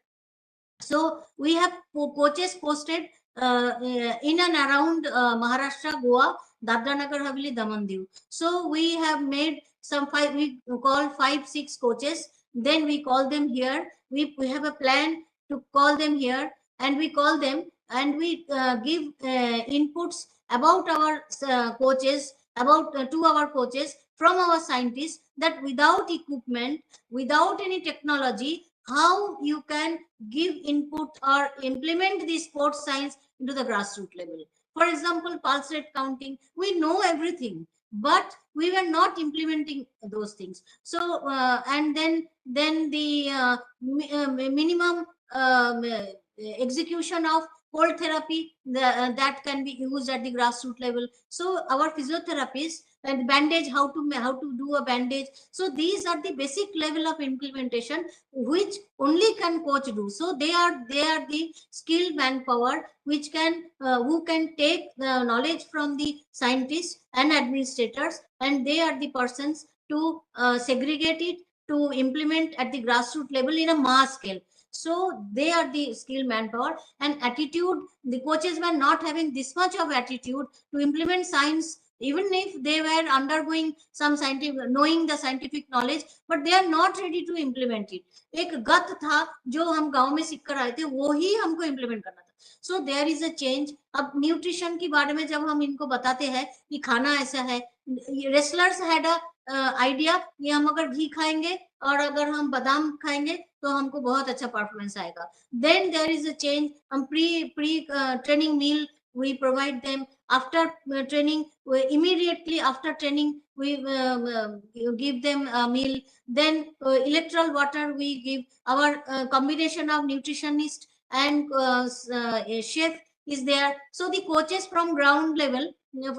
So we have coaches posted in and around Maharashtra, Goa, Dadra Nagar Haveli, Daman Diu. So we have made some we call 5-6 coaches. Then we call them here. We have a plan to call them here, and we call them, and we give inputs about our coaches, about to our coaches from our scientists, that without equipment, without any technology, how you can give input or implement the sports science into the grassroots level. For example, pulse rate counting, we know everything, but we were not implementing those things. So and then the minimum execution of cold therapy, that can be used at the grassroots level. So our physiotherapists, and bandage, how to do a bandage. So these are the basic level of implementation which only can coach do. So they are the skilled manpower which can who can take the knowledge from the scientists and administrators, and they are the persons to segregate it, to implement at the grassroots level in a mass scale. So they are the skilled manpower. And attitude, the coaches were not having this much of attitude to implement science, even if they were undergoing some scientific, knowing the scientific knowledge, but they are not ready to implement it. एक गत था जो हम गांव में सीख कर आए थे, वो ही हमको इम्प्लीमेंट करना था. So there is a change. अब न्यूट्रिशन के बारे में जब हम इनको बताते हैं कि खाना ऐसा है, रेसलर्स हैड अ आइडिया कि हम अगर घी खाएंगे और अगर हम बादाम खाएंगे तो हमको बहुत अच्छा परफॉर्मेंस आएगा. Then there is a change. हम pre training meal we provide them. After training, immediately after training, we give them a meal. Then electoral water we give. Our combination of nutritionist and a chef is there. So the coaches from ground level,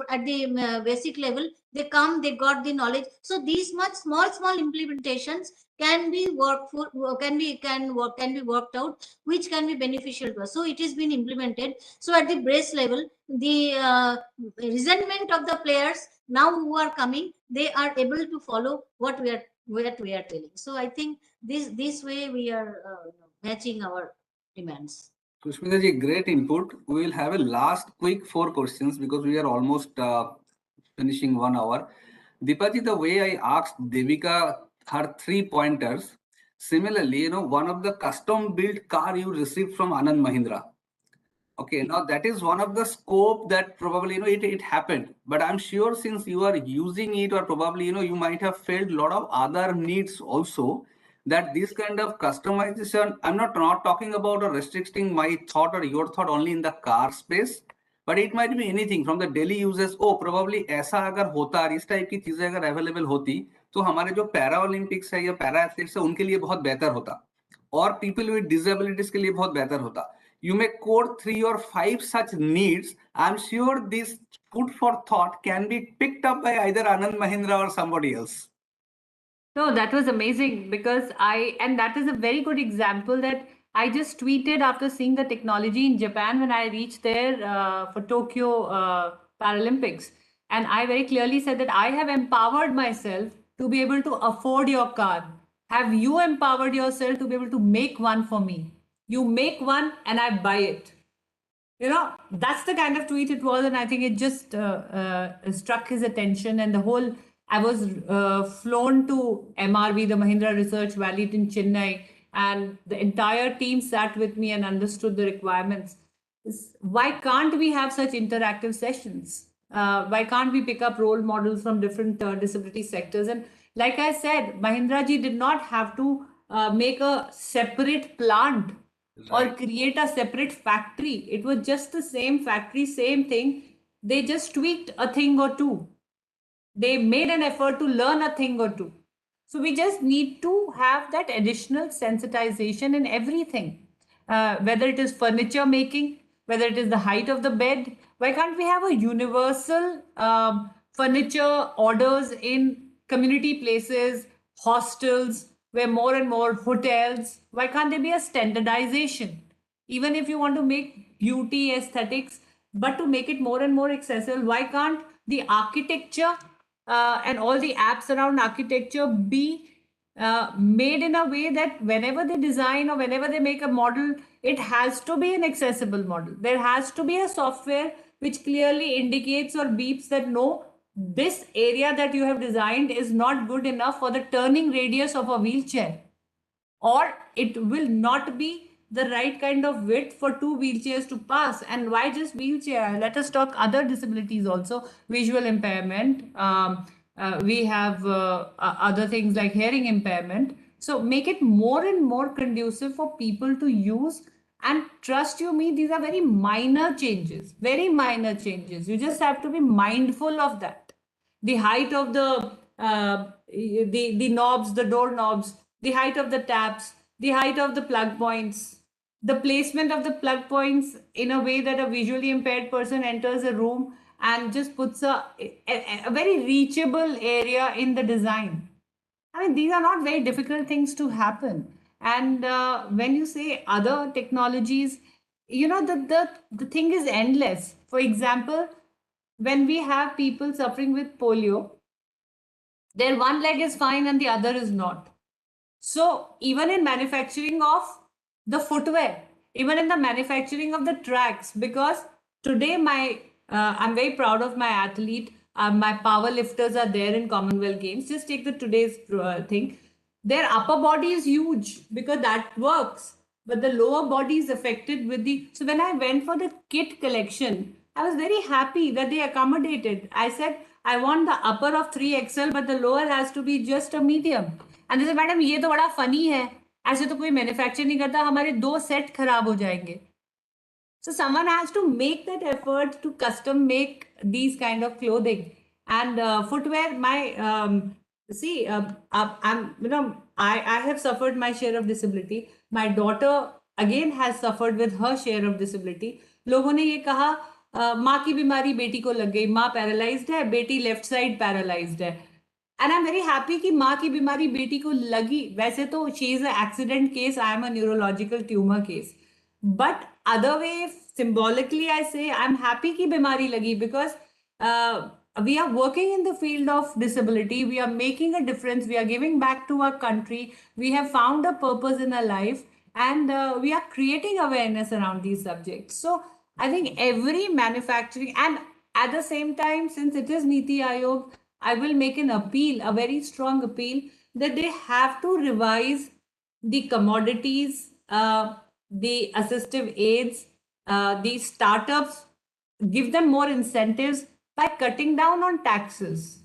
at the basic level, they come, they got the knowledge. So these much small implementations can be worked out, which can be beneficial to us. So it has been implemented. So at the base level, the resentment of the players now who are coming, they are able to follow what we are telling. So I think this way we are matching our demands. Sushmita ji, great input. We will have a last quick 4 questions because we are almost finishing 1 hour. Deepaji, the way I asked Devika her 3 pointers, similarly, one of the custom built car you received from Anand Mahindra. Okay, now that is one of the scope that probably, it happened. But I'm sure since you are using it, or probably, you might have felt a lot of other needs also, that this kind of customization, I'm not talking about restricting my thought or your thought only in the car space, but it might be anything from the daily uses. Oh, probably ऐसा अगर होता, इस type की चीजें अगर available होती, तो हमारे जो पैरा ओलंपिक्स है या पैरा एथलीट्स है उनके लिए बहुत बेहतर होता, और पीपल विद डिसेबिलिटीज के लिए बहुत बेहतर होता. You may code 3 or 5 such needs. I'm sure this food for thought can be picked up by either Anand Mahindra or somebody else. No, that was amazing because and that is a very good example that I just tweeted after seeing the technology in Japan when I reached there for Tokyo Paralympics. And I very clearly said that I have empowered myself to be able to afford your car. Have you empowered yourself to be able to make one for me? You make one and I buy it. You know, that's the kind of tweet it was, and I think it just struck his attention. And the whole, I was flown to MRV, the Mahindra Research Valley in Chennai, and the entire team sat with me and understood the requirements. Why can't we have such interactive sessions? Why can't we pick up role models from different disability sectors? And like I said, Mahindra ji did not have to make a separate plant or create a separate factory. It was just the same factory, same thing. They just tweaked a thing or two. They made an effort to learn a thing or two. So we just need to have that additional sensitization in everything, whether it is furniture making, whether it is the height of the bed. Why can't we have a universal furniture orders in community places, hostels, where more and more hotels? Why can't there be a standardization? Even if you want to make beauty aesthetics, but to make it more and more accessible, why can't the architecture and all the apps around architecture be made in a way that whenever they design or whenever they make a model, it has to be an accessible model. There has to be a software which clearly indicates or beeps that no, this area that you have designed is not good enough for the turning radius of a wheelchair, or it will not be the right kind of width for two wheelchairs to pass. And why just wheelchair? Let us talk other disabilities also. Visual impairment, we have other things like hearing impairment. So make it more and more conducive for people to use. And trust you me, these are very minor changes, very minor changes. You just have to be mindful of that. The height of the knobs, the door knobs, the height of the taps, the height of the plug points, the placement of the plug points in a way that a visually impaired person enters a room and just puts a very reachable area in the design. I mean, these are not very difficult things to happen. And when you say other technologies, you know, the thing is endless. For example, when we have people suffering with polio, their one leg is fine and the other is not. So even in manufacturing of the footwear, even in the manufacturing of the tracks, because today I'm very proud of my athlete. My power lifters are there in Commonwealth Games. Just take the today's thing. Their upper body is huge because that works, but the lower body is affected with the. So when I went for the kit collection, I was very happy that they accommodated. I said, I want the upper of 3XL, but the lower has to be just a medium. And they said, madam ये तो बड़ा funny है, ऐसे तो कोई manufacture नहीं करता, हमारे 2 सेट खराब हो जाएंगे. So someone has to make that effort to custom make these kind of clothing. And footwear, I have suffered my share of disability. My daughter again has suffered with her share of disability. लोगों ने ये कहा माँ की बीमारी बेटी को लग गई, माँ पैरालाइज्ड है, बेटी लेफ्ट साइड पैरालाइज्ड है. And I am very happy कि माँ की बीमारी बेटी को लगी. वैसे तो she is a accident case, I am a neurological tumour case. But other way symbolically I say I'm happy ki bimari lagi because we are working in the field of disability. We are making a difference. We are giving back to our country. We have found a purpose in our life, and we are creating awareness around these subjects. So I think every manufacturing, and at the same time, since it is Niti Aayog, I will make an appeal, a very strong appeal, that they have to revise the commodities, the assistive aids, these startups, give them more incentives by cutting down on taxes,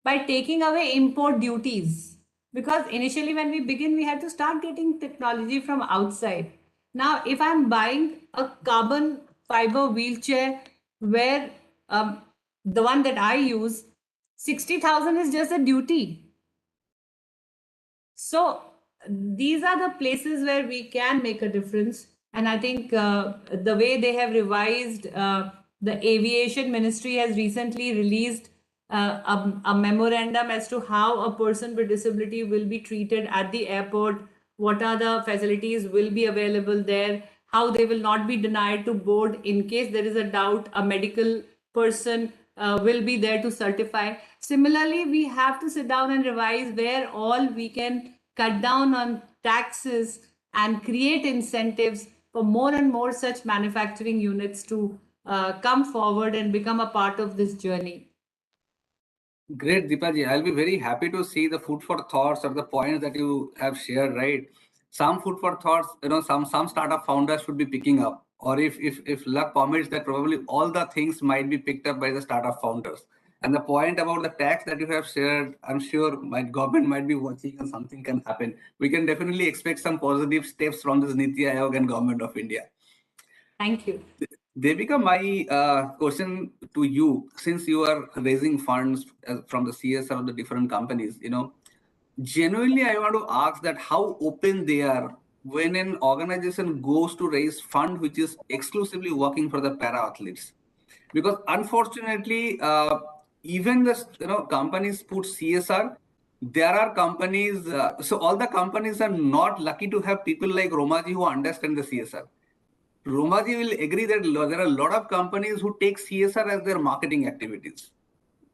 by taking away import duties. Because initially when we begin, we had to start getting technology from outside. Now, if I'm buying a carbon fiber wheelchair where the one that I use, 60,000 is just a duty. So these are the places where we can make a difference. And I think the way they have revised, the aviation ministry has recently released a memorandum as to how a person with disability will be treated at the airport, what are the facilities will be available there, how they will not be denied to board in case there is a doubt, a medical person will be there to certify. Similarly, we have to sit down and revise where all we can cut down on taxes and create incentives for more and more such manufacturing units to come forward and become a part of this journey. Great, Deepaji. I'll be very happy to see the food for thoughts or the points that you have shared, right? Some food for thoughts, some startup founders should be picking up. Or if luck permits, that probably all the things might be picked up by the startup founders. And the point about the tax that you have shared, I'm sure my government might be watching and something can happen. We can definitely expect some positive steps from this Niti Aayog and Government of India. Thank you. Devika, my question to you, since you are raising funds from the CSR of the different companies, genuinely I want to ask that how open they are when an organization goes to raise fund which is exclusively working for the para athletes. Because unfortunately, even the companies put CSR. There are companies, so all the companies are not lucky to have people like Romaji who understand the CSR. Romaji will agree that there are a lot of companies who take CSR as their marketing activities,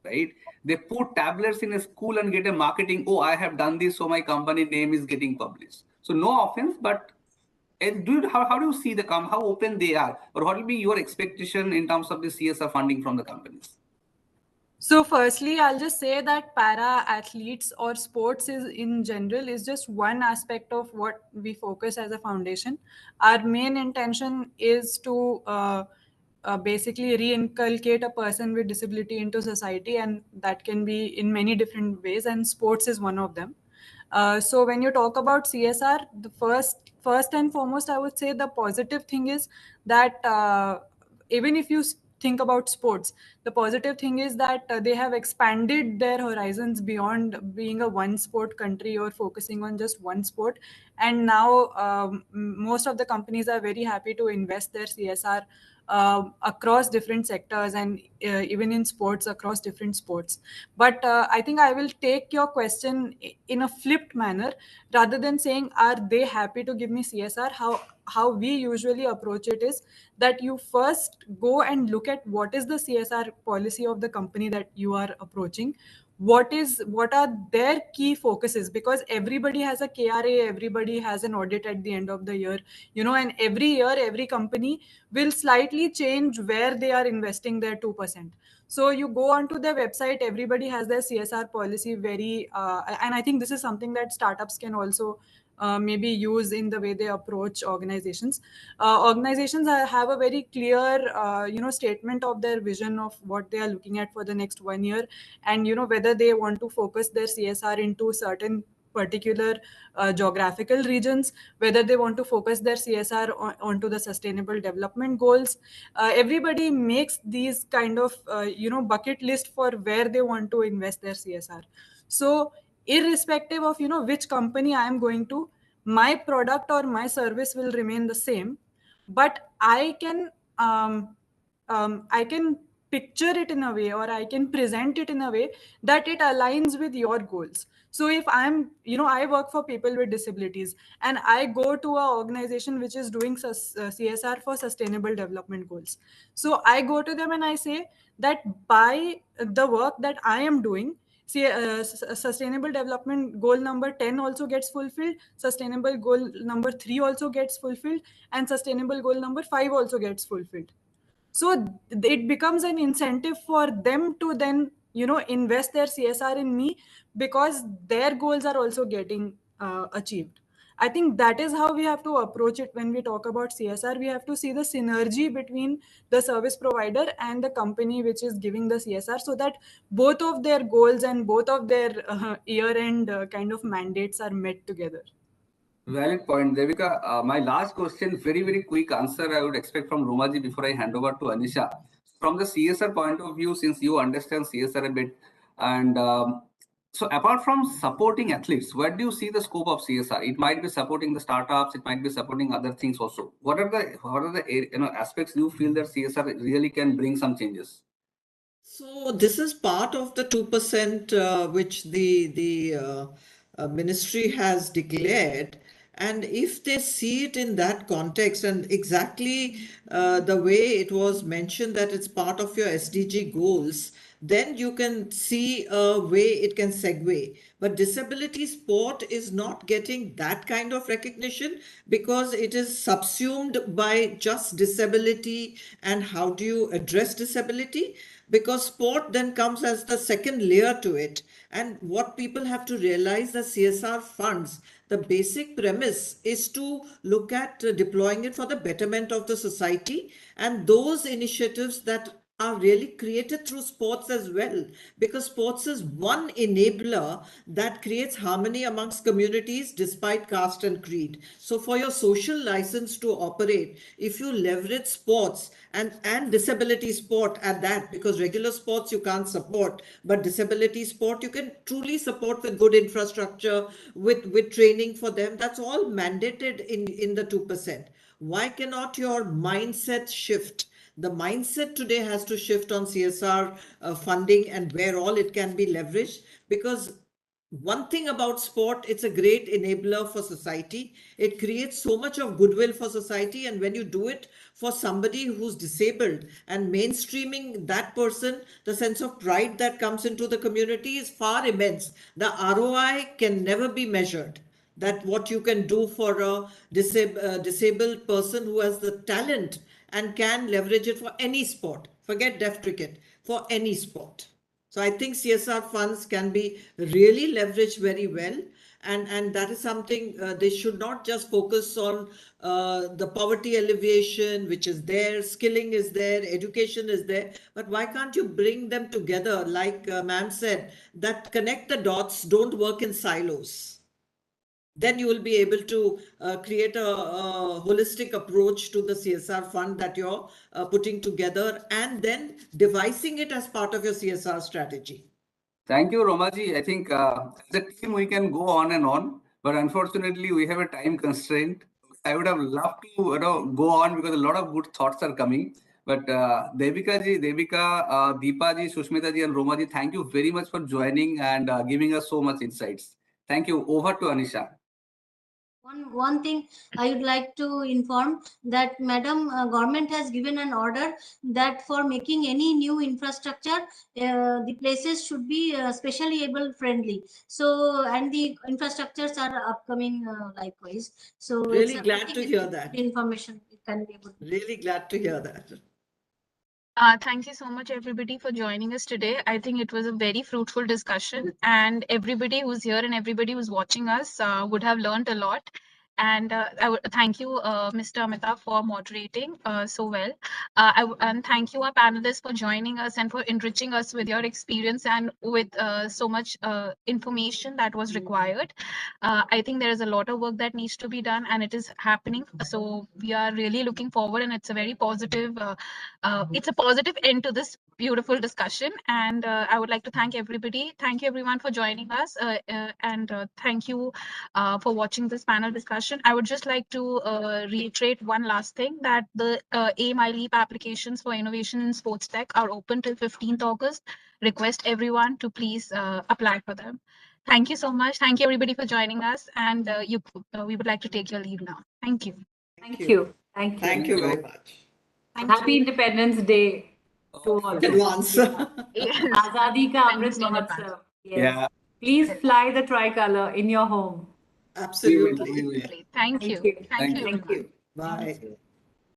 right? They put tablets in a school and get a marketing, oh, I have done this, so my company name is getting published. So no offense, but how do you see how open they are? Or what will be your expectation in terms of the CSR funding from the companies? So firstly, I'll just say that para athletes or sports is in general is just one aspect of what we focus as a foundation. Our main intention is to basically reinculcate a person with disability into society, and that can be in many different ways, and sports is one of them. So when you talk about CSR, the first and foremost, I would say the positive thing is that even if you think about sports, the positive thing is that they have expanded their horizons beyond being a one sport country or focusing on just one sport. And now most of the companies are very happy to invest their CSR across different sectors, and even in sports across different sports. But I think I will take your question in a flipped manner. Rather than saying are they happy to give me CSR, how we usually approach it is that you first go and look at what is the CSR policy of the company that you are approaching. What are their key focuses, because everybody has a KRA, everybody has an audit at the end of the year, and every year every company will slightly change where they are investing their 2%. So you go onto their website, everybody has their CSR policy very and I think this is something that startups can also maybe use in the way they approach organizations. Organizations have a very clear statement of their vision of what they are looking at for the next 1 year, and whether they want to focus their CSR into certain particular geographical regions, whether they want to focus their CSR onto the sustainable development goals. Everybody makes these kind of bucket list for where they want to invest their CSR. So irrespective of which company I am going to, my product or my service will remain the same, but I can picture it in a way, or I can present it in a way that it aligns with your goals. So if I work for people with disabilities and I go to an organization which is doing CSR for sustainable development goals. So I go to them and I say that by the work that I am doing, see, sustainable development goal number 10 also gets fulfilled, sustainable goal number 3 also gets fulfilled, and sustainable goal number 5 also gets fulfilled. So it becomes an incentive for them to then invest their CSR in me, because their goals are also getting achieved. I think that is how we have to approach it when we talk about CSR. We have to see the synergy between the service provider and the company which is giving the CSR, so that both of their goals and both of their year-end kind of mandates are met together. Valid point, Devika. My last question, very, very quick answer I would expect from Romaji before I hand over to Anisha. From the CSR point of view, since you understand CSR a bit, and so apart from supporting athletes, where do you see the scope of CSR? It might be supporting the startups, it might be supporting other things also. What are the aspects you feel that CSR really can bring some changes? So this is part of the 2% which the ministry has declared. And if they see it in that context and exactly the way it was mentioned that it's part of your SDG goals, then you can see a way it can segue. But disability sport is not getting that kind of recognition because it is subsumed by just disability and how do you address disability, because sport then comes as the second layer to it. And what people have to realize, the CSR funds, the basic premise is to look at deploying it for the betterment of the society, and those initiatives that are really created through sports as well, because sports is one enabler that creates harmony amongst communities despite caste and creed. So for your social license to operate, if you leverage sports and disability sport at that, because regular sports you can't support, but disability sport you can truly support with good infrastructure, with training for them, that's all mandated in the 2%. Why cannot your mindset shift? The mindset today has to shift on CSR funding and where all it can be leveraged, because one thing about sport, it's a great enabler for society. It creates so much of goodwill for society. And when you do it for somebody who's disabled and mainstreaming that person, the sense of pride that comes into the community is far immense. The ROI can never be measured. That what you can do for a disabled person who has the talent and can leverage it for any sport. Forget deaf cricket, for any sport. So I think CSR funds can be really leveraged very well. And that is something they should not just focus on the poverty alleviation, which is there, skilling is there, education is there. But why can't you bring them together, like ma'am said, that connect the dots, don't work in silos? Then you will be able to create a holistic approach to the CSR fund that you're putting together and then devising it as part of your CSR strategy. Thank you, Romaji. I think as a team we can go on and on, but unfortunately we have a time constraint. I would have loved to go on because a lot of good thoughts are coming. But Devika, Deepa ji, Sushmita ji, and Roma ji, thank you very much for joining and giving us so much insights. Thank you. Over to Anisha. One thing I would like to inform that Madam Government has given an order that for making any new infrastructure, the places should be specially able friendly. So, and the infrastructures are upcoming likewise. So, really glad to hear that information it can be able to. Really glad to hear that. Thank you so much, everybody, for joining us today. I think it was a very fruitful discussion, and everybody who's here and everybody who's watching us would have learned a lot. And I would thank you, Mr. Amitabh, for moderating so well. And thank you, our panelists, for joining us and for enriching us with your experience and with so much information that was required. I think there is a lot of work that needs to be done, and it is happening. So we are really looking forward, and it's a very positive. It's a positive end to this beautiful discussion, and I would like to thank everybody. Thank you, everyone, for joining us, and thank you for watching this panel discussion. I would just like to reiterate one last thing, that the AIM iLeap applications for innovation in sports tech are open till 15th August. Request everyone to please apply for them. Thank you so much. Thank you, everybody, for joining us, and we would like to take your leave now. Thank you. Thank you. Thank you. Thank you very much. Happy Independence Day to all. Advance. Azadi ka Amrit Mahotsav. Yes. Yeah. Please fly the tricolor in your home. Absolutely. Thank you. Thank you. Bye.